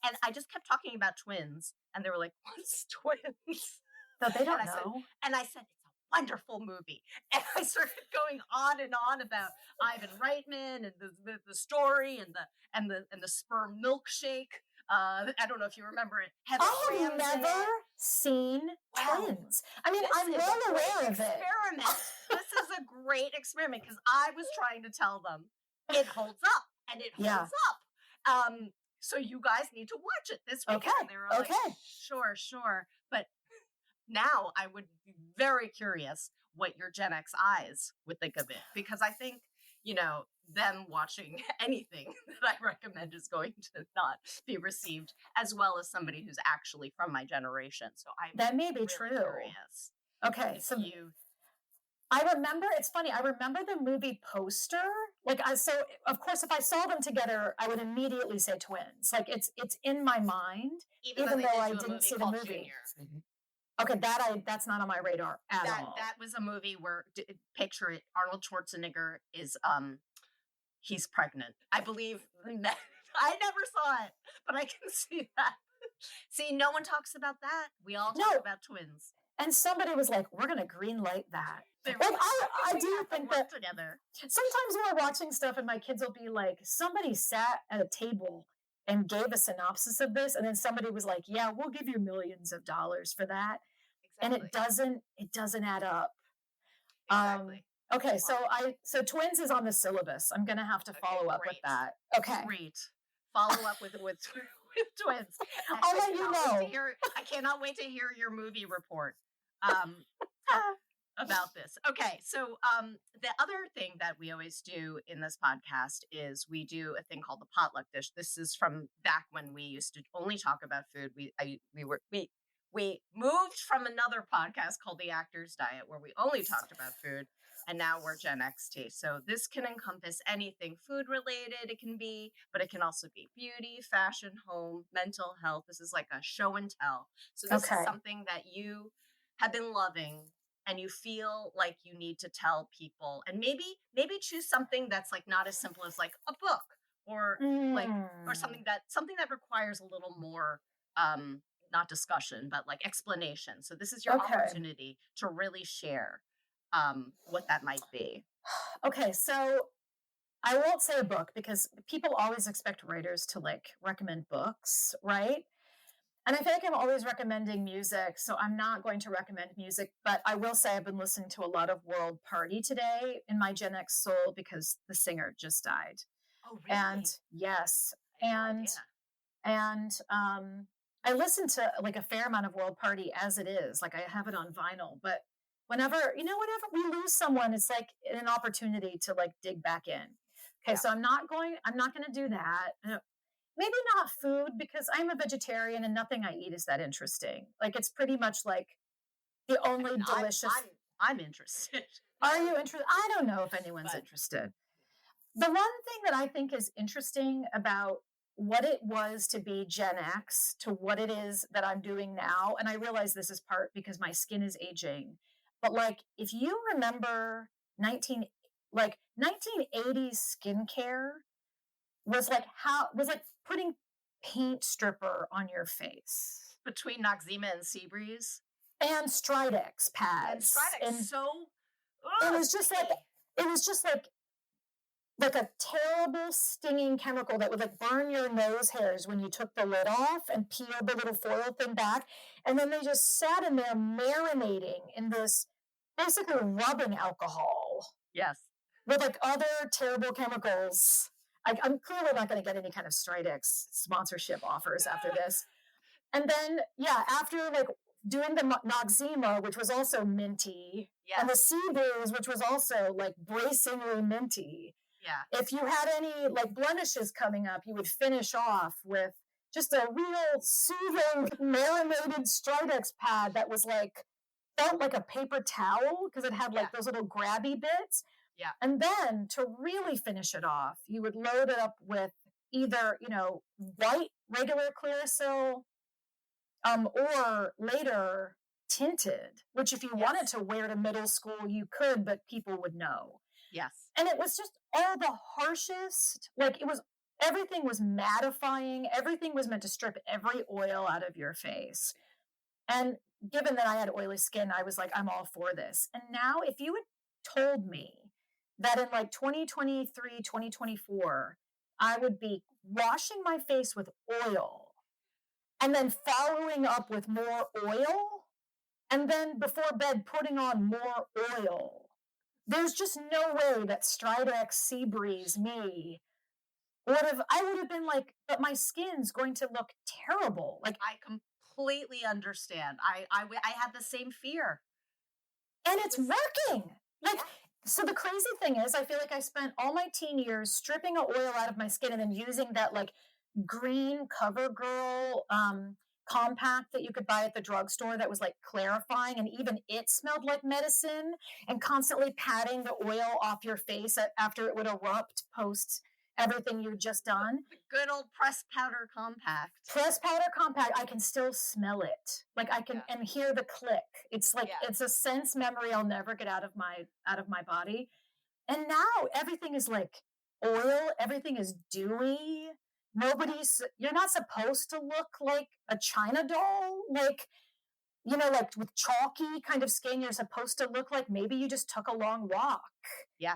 And I just kept talking about twins. And they were like, what's twins? No, they don't know. I said, it's a wonderful movie. And I started going on and on about Ivan Reitman and the story and the sperm milkshake. I don't know if you remember it. I have never seen twins. I mean, I'm well aware of it. This is a great experiment because I was trying to tell them it holds up and it holds up. So you guys need to watch it this weekend. Okay. And they were like, sure. But now I would be very curious what your Gen X eyes would think of it because I think, them watching anything that I recommend is going to not be received as well as somebody who's actually from my generation. So that may be really true. Curious. Okay, so I remember. It's funny. I remember the movie poster. So of course, if I saw them together, I would immediately say twins. Like it's in my mind, even though I didn't see the movie. Junior. Okay, that's not on my radar at all. That was a movie where picture it. Arnold Schwarzenegger is he's pregnant. I believe that. I never saw it, but I can see that. See, no one talks about that. We all talk about twins. And somebody was like, we're going to green light that. I do think that together. Sometimes when we're watching stuff and my kids will be like, somebody sat at a table and gave a synopsis of this. And then somebody was like, yeah, we'll give you millions of dollars for that. Exactly. And it doesn't add up. Exactly. Okay. So twins is on the syllabus. I'm going to have to follow up with that. Okay. Great. Follow up with twins. I'll let you know. I cannot wait to hear your movie report about this. Okay, so the other thing that we always do in this podcast is we do a thing called the potluck dish. This is from back when we used to only talk about food. We moved from another podcast called The Actor's Diet where we only talked about food. And now we're Gen XT. So this can encompass anything food related. It can be, but it can also be beauty, fashion, home, mental health. This is like a show and tell. So this is something that you have been loving and you feel like you need to tell people. And maybe choose something that's like not as simple as like a book or or something that requires a little more not discussion, but like explanation. So this is your opportunity to really share what that might be. Okay, so I won't say a book because people always expect writers to like recommend books, right? And I feel like I'm always recommending music, so I'm not going to recommend music, but I will say I've been listening to a lot of World Party today in my Gen X soul because the singer just died. Oh, really? And yes. I had no And idea. I listen to like a fair amount of World Party as it is. Like I have it on vinyl, but whenever we lose someone, it's like an opportunity to like dig back in. Okay, so I'm not going to do that. Maybe not food, because I'm a vegetarian and nothing I eat is that interesting. Like it's pretty much like the only delicious. I'm interested. Are you interested? I don't know if anyone's interested. The one thing that I think is interesting about what it was to be Gen X to what it is that I'm doing now, and I realize this is part because my skin is aging, but like if you remember 1980s skincare was like putting paint stripper on your face. Between Noxzema and Seabreeze. And Stridex pads. And Stridex, it was just like a terrible stinging chemical that would like burn your nose hairs when you took the lid off and peel the little foil thing back. And then they just sat in there marinating in this basically rubbing alcohol. Yes. With like other terrible chemicals. I'm clearly not going to get any kind of Stridex sponsorship offers after this. And then, after like doing the Noxzema, which was also minty, and the Seabreeze, which was also like bracingly minty. Yeah. If you had any like blemishes coming up, you would finish off with just a real soothing marinated Stridex pad that was like, felt like a paper towel because it had like those little grabby bits. Yeah. And then to really finish it off, you would load it up with either, white regular Clearasil, or later tinted, which if you wanted to wear to middle school, you could, but people would know. Yes. And it was just all the harshest, like everything was mattifying. Everything was meant to strip every oil out of your face. And given that I had oily skin, I was like, I'm all for this. And now if you had told me that in like 2023, 2024, I would be washing my face with oil and then following up with more oil and then before bed putting on more oil, there's just no way that Stridex Seabreeze me I would have been like, but my skin's going to look terrible. Like I completely understand. I had the same fear. And it's working. Like, so the crazy thing is, I feel like I spent all my teen years stripping the oil out of my skin and then using that like green CoverGirl compact that you could buy at the drugstore that was like clarifying, and even it smelled like medicine, and constantly patting the oil off your face after it would erupt post everything you've just done. The good old pressed powder compact. Pressed powder compact, I can still smell it. Like I can and hear the click. It's like it's a sense memory I'll never get out of my body. And now everything is like oil, everything is dewy. You're not supposed to look like a China doll. Like, like with chalky kind of skin, you're supposed to look like maybe you just took a long walk. Yeah.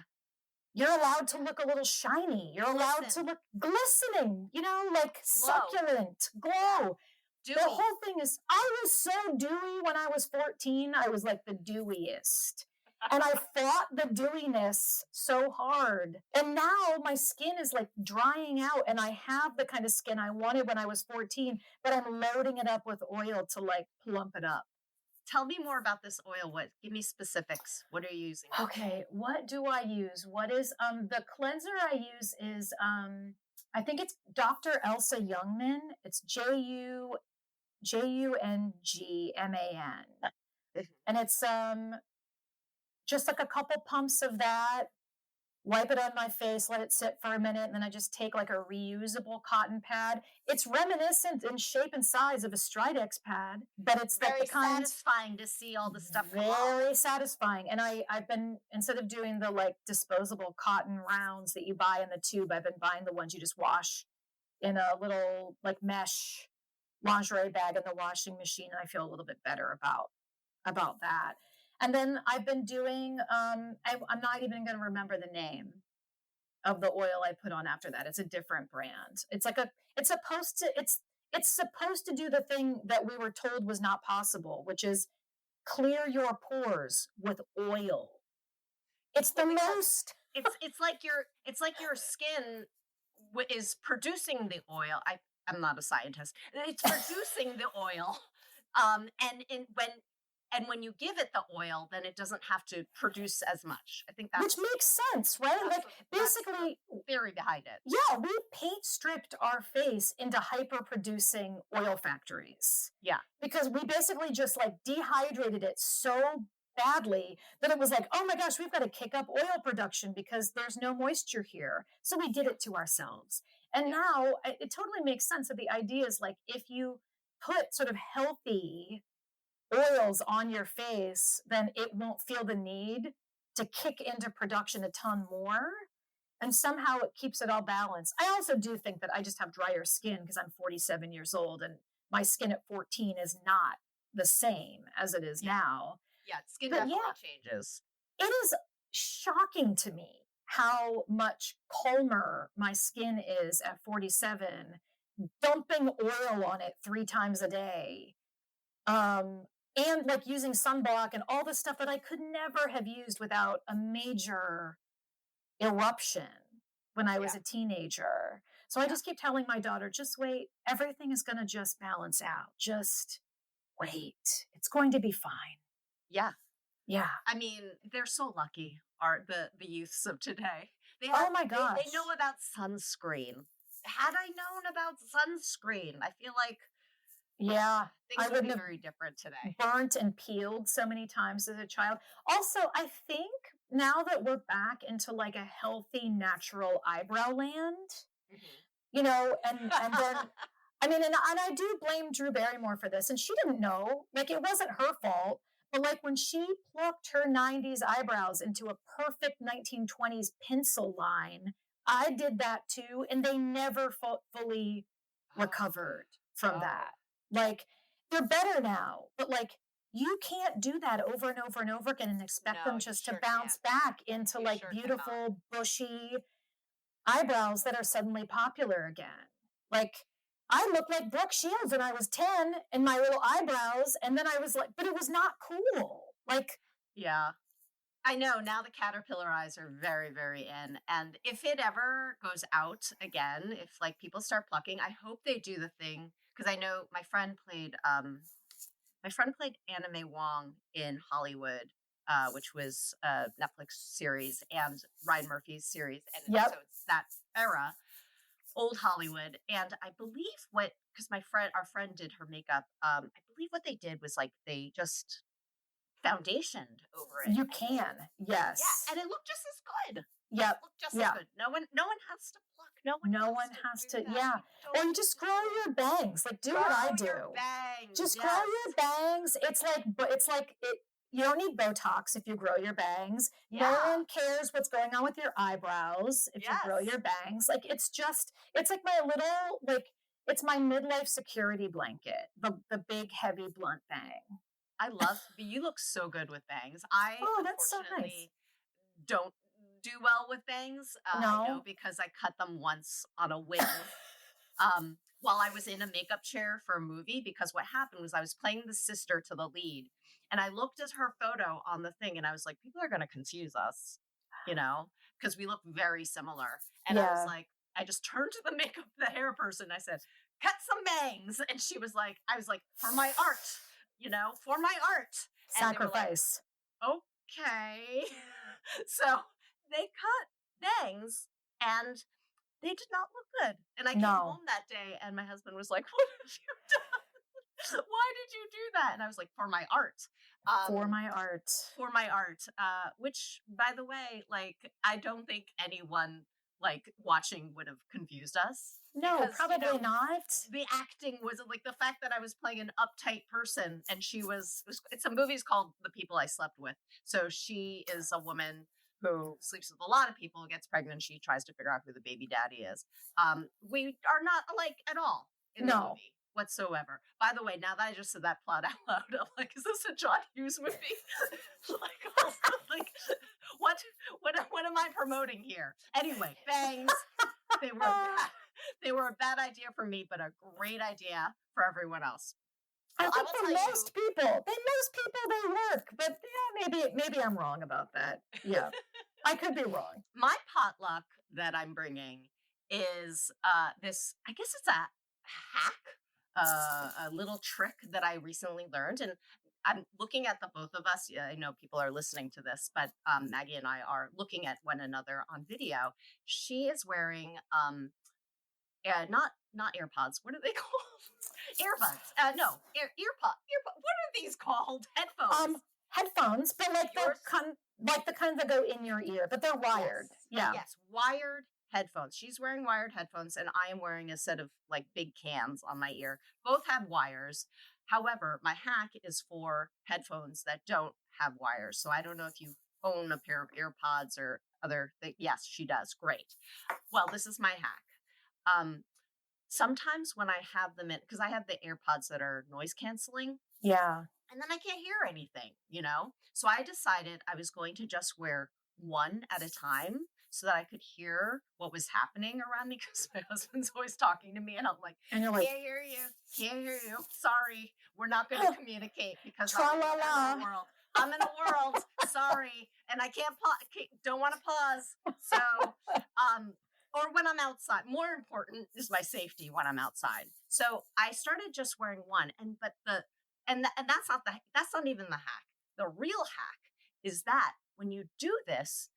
You're allowed to look a little shiny. You're allowed to look glistening, like succulent, glow. Dewy. The whole thing is, I was so dewy when I was 14. I was like the dewiest. And I fought the dewiness so hard. And now my skin is like drying out and I have the kind of skin I wanted when I was 14, but I'm loading it up with oil to like plump it up. Tell me more about this oil. Give me specifics. What are you using? Okay, what do I use? What is the cleanser I use is I think it's Dr. Elsa Youngman. It's JUNGMAN. And it's just like a couple pumps of that, wipe it on my face, let it sit for a minute, and then I just take like a reusable cotton pad. It's reminiscent in shape and size of a Stridex pad, but it's very satisfying to see all the stuff. Very satisfying. And I've been, instead of doing the like disposable cotton rounds that you buy in the tube, I've been buying the ones you just wash in a little like mesh lingerie bag in the washing machine. And I feel a little bit better about that. And then I've been doing, I'm not even going to remember the name of the oil I put on after that. It's a different brand. It's it's supposed to do the thing that we were told was not possible, which is clear your pores with oil. It's the most. It's like your skin is producing the oil. I'm not a scientist. It's producing the oil, and when you give it the oil, then it doesn't have to produce as much. I think that's which makes sense, right? Like basically, the theory behind it. Yeah, we paint stripped our face into hyper producing oil factories. Yeah, because we basically just like dehydrated it so badly that it was like, oh my gosh, we've got to kick up oil production because there's no moisture here. So we did it to ourselves. And now it totally makes sense that the idea is like, if you put sort of healthy oils on your face, then it won't feel the need to kick into production a ton more. And somehow it keeps it all balanced. I also do think that I just have drier skin because I'm 47 years old and my skin at 14 is not the same as it is now. Yeah, skin definitely changes. It is shocking to me how much calmer my skin is at 47, dumping oil on it 3 times a day. And like using sunblock and all the stuff that I could never have used without a major eruption when I was a teenager. So I just keep telling my daughter, just wait. Everything is going to just balance out. Just wait. It's going to be fine. Yeah. Yeah. I mean, they're so lucky, are the youths of today. Oh my gosh. They know about sunscreen. Had I known about sunscreen, I feel like things would be very different today. Burnt and peeled so many times as a child. Also, I think now that we're back into like a healthy, natural eyebrow land, you know, and then, I mean, and I do blame Drew Barrymore for this, and she didn't know, like it wasn't her fault, but like when she plucked her 90s eyebrows into a perfect 1920s pencil line, I did that too, and they never fully recovered from that. Like, they're better now, but like, you can't do that over and over and over again and expect them just to bounce back into like beautiful, bushy eyebrows that are suddenly popular again. Like, I looked like Brooke Shields when I was 10 in my little eyebrows, and then I was like, but it was not cool. Like, yeah. I know now the caterpillar eyes are very, very in. And if it ever goes out again, if like people start plucking, I hope they do the thing. Because I know my friend played Anna May Wong in Hollywood, which was a Netflix series and Ryan Murphy's series. And so it's that era, old Hollywood. And I believe because our friend did her makeup, I believe what they did was like they just foundationed over it. You can, yes. Yeah, and it looked just as good. Yep. Just as good. No one has to pluck. No one has to. Yeah. Or you just grow your bangs. Like do what I do. Just grow your bangs. It's like you don't need Botox if you grow your bangs. Yeah. No one cares what's going on with your eyebrows if you grow your bangs. Like it's like my little, like it's my midlife security blanket. The big heavy blunt bang. You look so good with bangs. That's so nice. Don't do well with bangs. No. I know because I cut them once on a whim while I was in a makeup chair for a movie, because what happened was I was playing the sister to the lead and I looked at her photo on the thing and I was like, people are going to confuse us, you know, because we look very similar. And I was like, I just turned to the hair person. I said, cut some bangs. And I was like, for my art, you know, for my art. Sacrifice. Like, okay. So they cut bangs and they did not look good. And I came home that day and my husband was like, what have you done? Why did you do that? And I was like, for my art. For my art. For my art. Which, by the way, like, I don't think anyone like watching would have confused us. No, because, probably not. The acting was like the fact that I was playing an uptight person and it's a movie's called The People I Slept With. So she is a woman who sleeps with a lot of people, gets pregnant. She tries to figure out who the baby daddy is. We are not alike at all in the movie whatsoever. By the way, now that I just said that plot out loud, I'm like, is this a John Hughes movie? like, what am I promoting here? Anyway, bangs. They were They were a bad idea for me, but a great idea for everyone else. I Well, think will for tell most people, they work, but yeah, maybe I'm wrong about that. Yeah, I could be wrong. My potluck that I'm bringing is this. I guess it's a hack, a little trick that I recently learned, and I'm looking at the both of us. Yeah, I know people are listening to this, but Maggie and I are looking at one another on video. She is wearing not AirPods. What are they called? Earbuds. No, earpod. What are these called? Headphones. Headphones, but like the kind that go in your ear, but they're wired. Yes. Yes, wired headphones. She's wearing wired headphones, and I am wearing a set of like big cans on my ear. Both have wires. However, my hack is for headphones that don't have wires. So I don't know if you own a pair of AirPods or other things. Yes, she does. Great. Well, this is my hack. Sometimes when I have them in, because I have the AirPods that are noise canceling. Yeah. And then I can't hear anything, So I decided I was going to just wear one at a time so that I could hear what was happening around me, because my husband's always talking to me and I'm like, and you're like, can't hear you. Sorry, we're not going to communicate because I'm in a world. I'm in a world. Sorry. And I don't want to pause. So, or when I'm outside. More important is my safety when I'm outside. So I started just wearing one, and that's not even the hack. The real hack is that when you do this,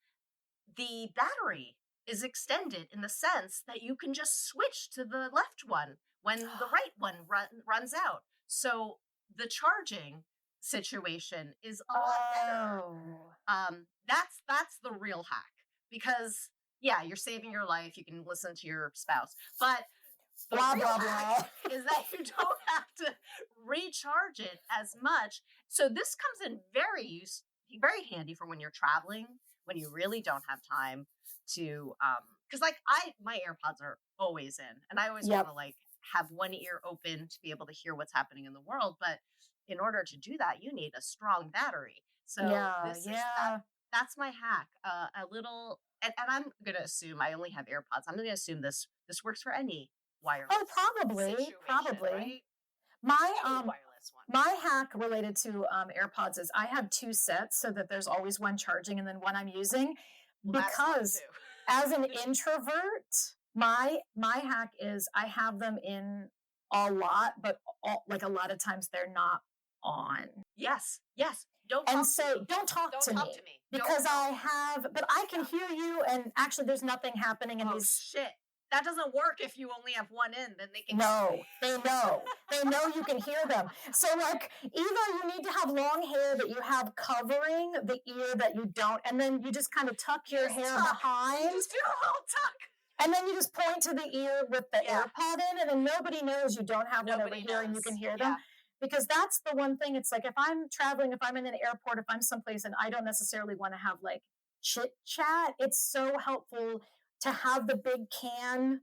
the battery is extended in the sense that you can just switch to the left one when the right one runs out. So the charging situation is a lot better. That's the real hack, because yeah, you're saving your life. You can listen to your spouse, but the real hack is that you don't have to recharge it as much. So this comes in very handy for when you're traveling, when you really don't have time to, because like my AirPods are always in, and I always want to like have one ear open to be able to hear what's happening in the world. But in order to do that, you need a strong battery. So that's my hack. A little, and I'm gonna assume I only have AirPods. I'm gonna assume this works for any wireless. Oh, probably. Right? My hack related to AirPods is I have two sets so that there's always one charging and then one I'm using, because as an introvert, my hack is I have them in a lot, but like a lot of times they're not on. Yes. Don't talk to me because but I can hear you, and actually there's nothing happening in these. Shit. That doesn't work if you only have one in, then they can. No, they know you can hear them. So like either you need to have long hair that you have covering the ear that you don't, and then you just kind of tuck your hair behind. You just do a little tuck. And then you just point to the ear with the AirPod in, and then nobody knows you don't have one over here and you can hear them. Because that's the one thing. It's like if I'm traveling, if I'm in an airport, if I'm someplace and I don't necessarily want to have like chit chat, it's so helpful to have the big can.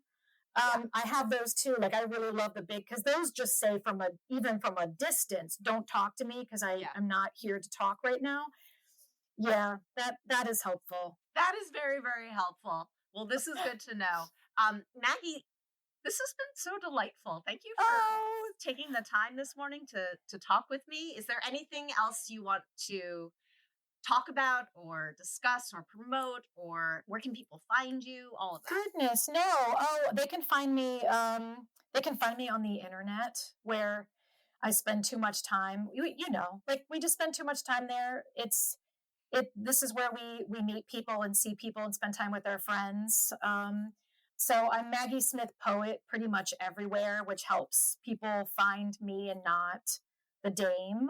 I have those too. Like I really love the big, because those just say even from a distance, don't talk to me because I'm not here to talk right now. Yeah, that is helpful. That is very, very helpful. Well, this is good to know. Maggie, this has been so delightful. Thank you for taking the time this morning to talk with me. Is there anything else you want to talk about or discuss or promote, or where can people find you? All of that. Goodness, no. Oh, they can find me. They can find me on the internet, where I spend too much time. Like we just spend too much time there. This is where we meet people and see people and spend time with our friends. So I'm Maggie Smith Poet pretty much everywhere, which helps people find me and not the Dame.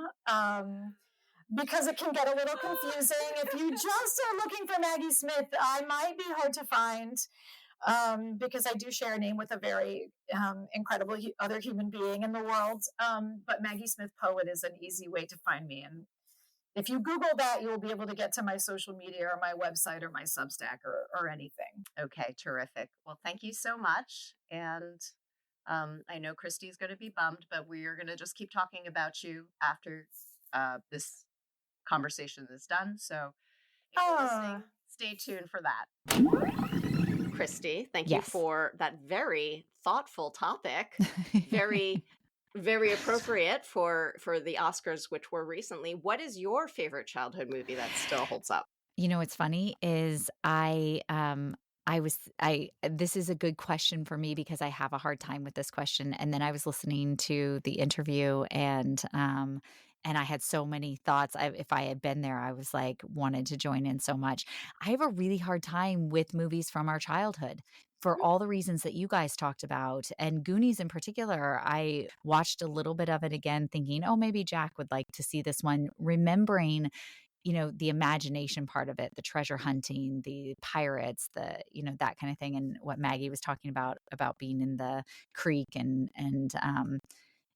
Because it can get a little confusing. If you just are looking for Maggie Smith, I might be hard to find, because I do share a name with a very incredible other human being in the world. But Maggie Smith Poet is an easy way to find me. And if you Google that, you'll be able to get to my social media or my website or my Substack or anything. Okay, terrific. Well, thank you so much. And I know Christy's going to be bummed, but we are going to just keep talking about you after this conversation is done. So if you're listening, stay tuned for that. Christy. Thank you Yes. for that very thoughtful topic. Very, very appropriate for the Oscars, which were recently. What is your favorite childhood movie that still holds up? You know, what's funny is this is a good question for me because I have a hard time with this question. And then I was listening to the interview and I had so many thoughts. If I had been there, I was like, wanted to join in so much. I have a really hard time with movies from our childhood for all the reasons that you guys talked about. And Goonies in particular, I watched a little bit of it again thinking, oh, maybe Jack would like to see this one, remembering the imagination part of it, the treasure hunting, the pirates, that kind of thing. And what Maggie was talking about being in the creek and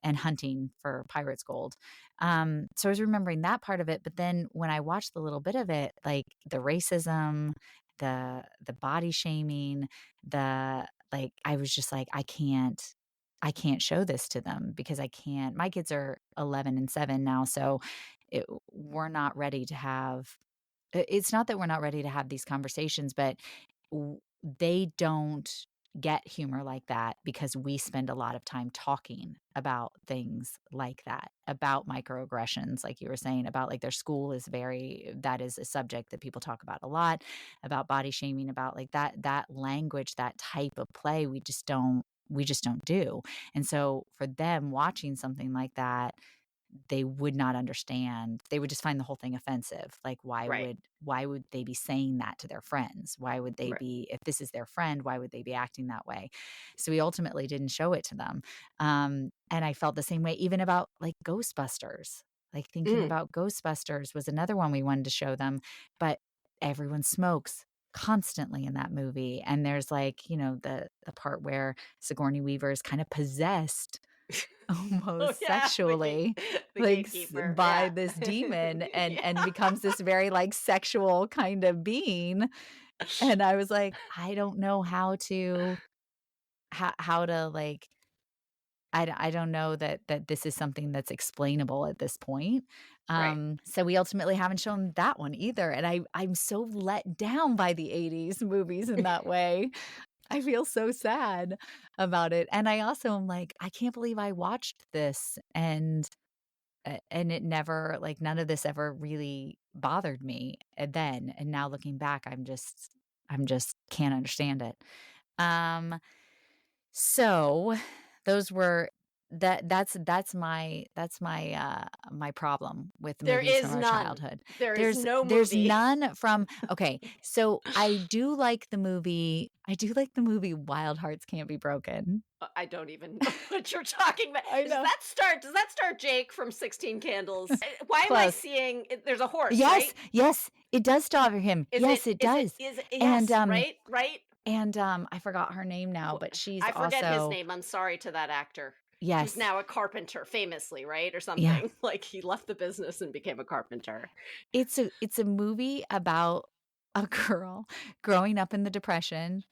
hunting for pirates' gold. So I was remembering that part of it. But then when I watched the little bit of it, like the racism, the body shaming, I was just like, I can't show this to them because I can't. My kids are 11 and 7 now, so we're not ready to have. It's not that we're not ready to have these conversations, but they don't get humor like that because we spend a lot of time talking about things like that, about microaggressions, like you were saying, about like their school that is a subject that people talk about a lot, about body shaming, about like that language, that type of play we just don't do. And so for them watching something like that, they would not understand. They would just find the whole thing offensive. Like, why would they be saying that to their friends? Why would they be, if this is their friend, why would they be acting that way? So we ultimately didn't show it to them. And I felt the same way even about like Ghostbusters. Like thinking about Ghostbusters was another one we wanted to show them, but everyone smokes constantly in that movie. And there's like, the part where Sigourney Weaver is kind of possessed almost sexually by this demon and becomes this very like sexual kind of being. And I was like, I don't know how to like, I don't know that this is something that's explainable at this point. So we ultimately haven't shown that one either. And I'm so let down by the 80s movies in that way. I feel so sad about it. And I also am like, I can't believe I watched this and it never, like, none of this ever really bothered me then. And now looking back, I'm just can't understand it. So those were that's my my problem with movies from our childhood. There's none from okay. So I do like the movie Wild Hearts Can't Be Broken. I don't even know what you're talking about. I know. Does that start Jake from 16 Candles? Why am I Close. seeing there's a horse, Yes, right? yes, it does star him. Yes, it does. And right. And I forgot her name now, but I forget his name. I'm sorry to that actor. Yes. He's now a carpenter, famously, right? Or something. Yeah. Like he left the business and became a carpenter. It's a movie about a girl growing up in the Depression,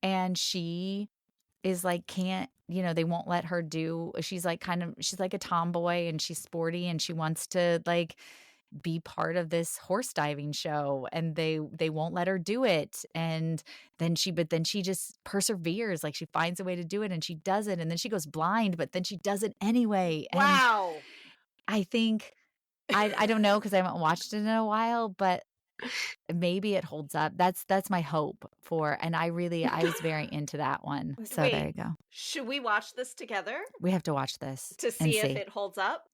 and she is like, they won't let her she's like a tomboy and she's sporty and she wants to like be part of this horse diving show, and they won't let her do it. And then she just perseveres. Like she finds a way to do it and she does it. And then she goes blind, but then she does it anyway. And wow. I think, I don't know, because I haven't watched it in a while, but maybe it holds up. That's my hope for, and I was very into that one. So there you go. Should we watch this together? We have to watch this to see if it holds up.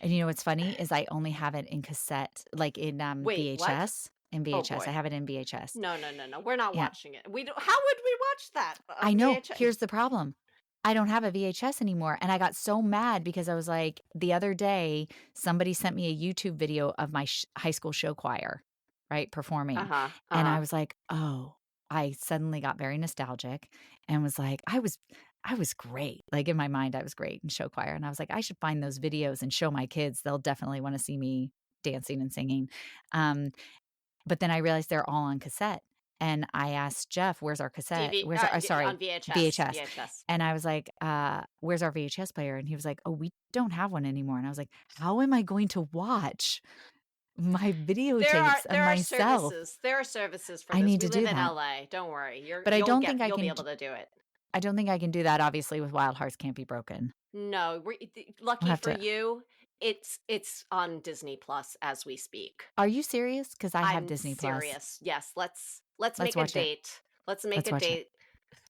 And you know what's funny is I only have it in cassette, like in VHS. What? In VHS, I have it in VHS. No. We're not watching it. How would we watch that? I know. VHS? Here's the problem. I don't have a VHS anymore. And I got so mad because I was like, the other day, somebody sent me a YouTube video of my high school show choir, right, performing. And I was like, oh, I suddenly got very nostalgic and was like, I was great. Like in my mind, I was great in show choir. And I was like, I should find those videos and show my kids. They'll definitely want to see me dancing and singing. But then I realized they're all on cassette. And I asked Jeff, where's our cassette? On VHS. And I was like, where's our VHS player? And he was like, oh, we don't have one anymore. And I was like, how am I going to watch my videotapes of myself. There are services for I this. need We to do live in that. LA. Don't worry. But I don't think I you'll be can able to do it. I don't think I can do that, obviously, with Wild Hearts Can't Be Broken. No, We'll lucky have for to. you, it's on Disney Plus as we speak. Are you serious? Because I have I'm Disney Plus. serious. Yes, let's make a watch it. date. Let's make Let's a watch it. date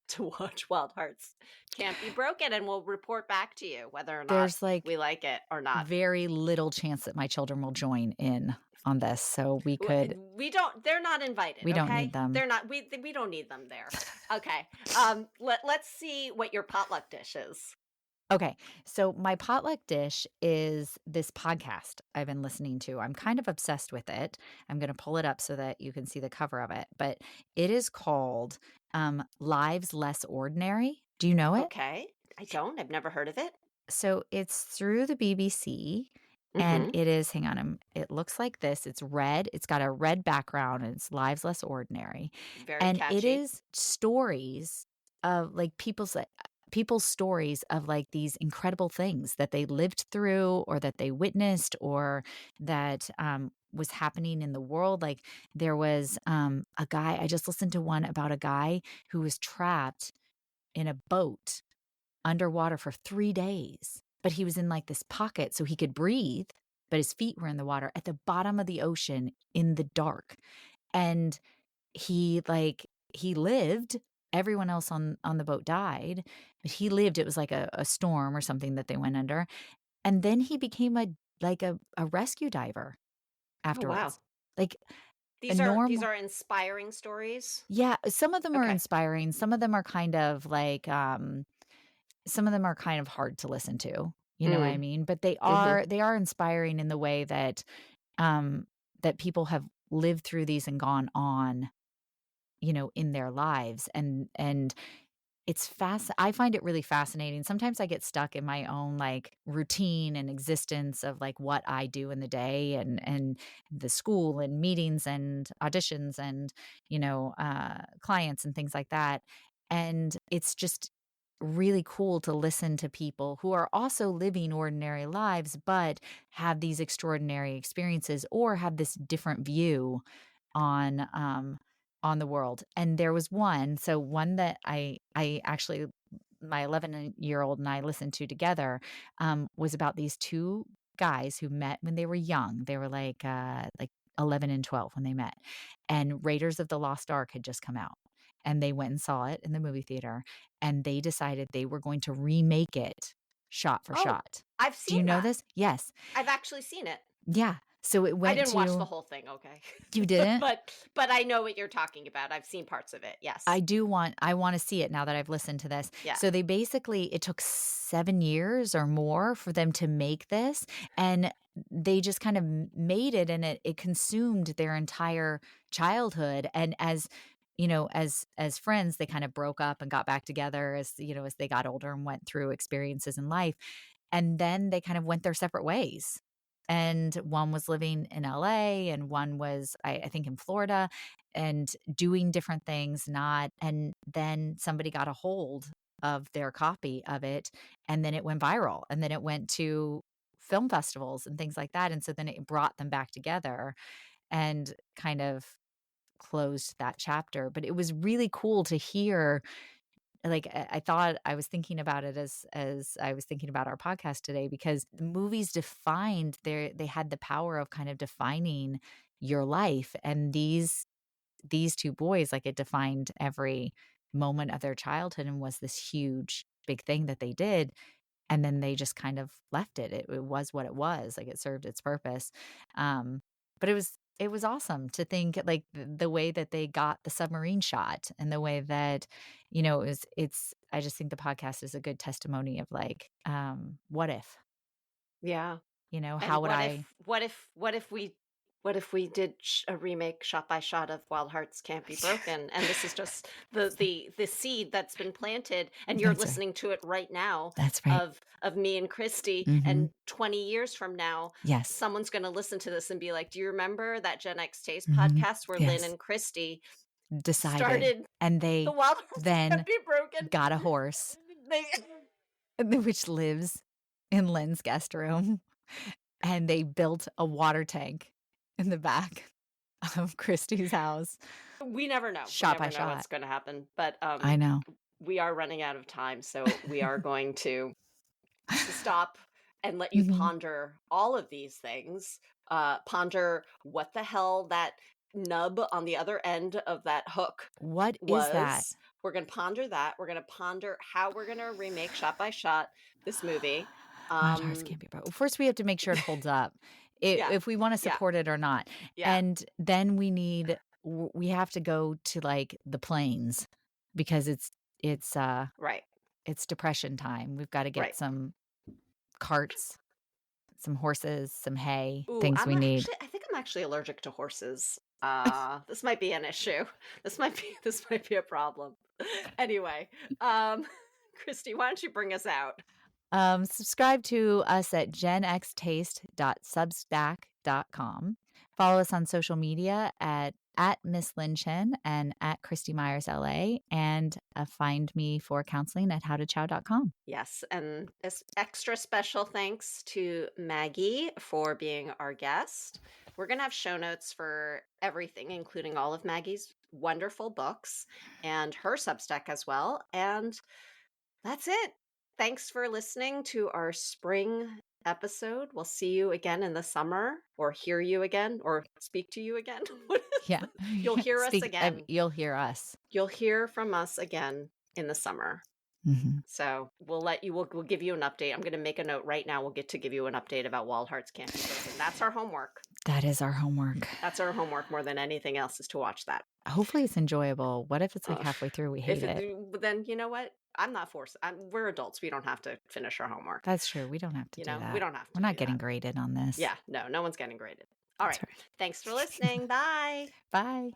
to watch Wild Hearts Can't Be Broken, and we'll report back to you whether or not There's like we like it or not. very little chance that my children will join in on this, so we could. We don't. They're not invited. We don't okay? need them. They're not. We don't need them there. Okay. Let's see what your potluck dish is. Okay, so my potluck dish is this podcast I've been listening to. I'm kind of obsessed with it. I'm going to pull it up so that you can see the cover of it. But it is called Lives Less Ordinary. Do you know it? Okay. I don't. I've never heard of it. So it's through the BBC. And it is, hang on, it looks like this. It's red. It's got a red background and it's Lives Less Ordinary. Very and catchy. It is stories of like people's stories of like these incredible things that they lived through or that they witnessed or that was happening in the world. Like there was a guy, I just listened to one about a guy who was trapped in a boat underwater for 3 days. But he was in like this pocket so he could breathe, but his feet were in the water at the bottom of the ocean in the dark. And he lived. Everyone else on the boat died, but he lived. It was like a storm or something that they went under. And then he became a rescue diver afterwards. Oh, wow. Like these are inspiring stories. Yeah, some of them are inspiring. Some of them are kind of like some of them are kind of hard to listen to, you know what I mean? But they are inspiring in the way that that people have lived through these and gone on, you know, in their lives. And it's I find it really fascinating. Sometimes I get stuck in my own like routine and existence of like what I do in the day and the school and meetings and auditions and, you know, clients and things like that. And it's just really cool to listen to people who are also living ordinary lives, but have these extraordinary experiences or have this different view on the world. And there was one that I actually, my 11-year-old and I listened to together, was about these two guys who met when they were young. They were like 11 and 12 when they met. And Raiders of the Lost Ark had just come out. And they went and saw it in the movie theater. And they decided they were going to remake it shot for shot. I've seen Do you know that. this? Yes. I've actually seen it. Yeah. So it went I didn't watch the whole thing, okay. You didn't? but I know what you're talking about. I've seen parts of it, yes. I want to see it now that I've listened to this. Yeah. So it took 7 years or more for them to make this. And they just kind of made it and it consumed their entire childhood. And as you know, as friends, they kind of broke up and got back together as, you know, as they got older and went through experiences in life. And then they kind of went their separate ways. And one was living in LA and one was, I think, in Florida and doing different things, and then somebody got a hold of their copy of it and then it went viral and then it went to film festivals and things like that. And so then it brought them back together and kind of closed that chapter. But it was really cool to hear. Like I thought, I was thinking about it as I was thinking about our podcast today, because the movies they had the power of kind of defining your life. And these two boys, like, it defined every moment of their childhood and was this huge, big thing that they did. And then they just kind of left it. It was what it was. Like, it served its purpose. But it was awesome to think, like, the way that they got the submarine shot and the way that, you know, I just think the podcast is a good testimony of like, what if? Yeah. You know, And how would what if we did a remake shot by shot of Wild Hearts Can't Be Broken? And this is just the seed that's been planted, and you're listening to it right now. That's right. Of me and Christy, and 20 years from now, yes, someone's going to listen to this and be like, "Do you remember that Gen X Taste podcast where Lynn and Christy decided and they the Wild Hearts then Can't Be Broken got a horse, which lives in Lynn's guest room, and they built a water tank in the back of Christy's house. We never know. Shot we by never know shot. what's going to happen. But I know. we are running out of time, so we are going to stop and let you Mhm. ponder all of these things. Ponder what the hell that nub on the other end of that hook What was. is that? We're going to ponder that. We're going to ponder how we're going to remake shot by shot this movie. Wild Hearts can't be broken. First, we have to make sure it holds up. Yeah. If we want to Yeah. support it or not. Yeah. And then we have to go to like the plains because it's Right. it's depression time. We've got to get Right. some carts, some horses, some hay, Ooh, things we need. I think I'm actually allergic to horses. This might be an issue. This might be a problem. Anyway, Christy, why don't you bring us out? Subscribe to us at genxtaste.substack.com. Follow us on social media at Miss Lynn Chen and at Christy Myers LA, and find me for counseling at howtochow.com. Yes, and extra special thanks to Maggie for being our guest. We're going to have show notes for everything, including all of Maggie's wonderful books and her Substack as well. And that's it. Thanks for listening to our spring episode. We'll see you again in the summer, or hear you again, or speak to you again. Yeah. You'll hear us again. You'll hear us. You'll hear from us again in the summer. Mm-hmm. So we'll give you an update. I'm going to make a note right now. We'll get to give you an update about Wild Hearts Can't Be Broken. That's our homework. That is our homework. That's our homework more than anything else, is to watch that. Hopefully it's enjoyable. What if it's like halfway through we hate it? Then you know what? I'm not forced. We're adults. We don't have to finish our homework. That's true. We don't have to do that. We don't have to. We're not getting graded on this. Yeah, no one's getting graded. All right. That's right. Thanks for listening. Bye. Bye.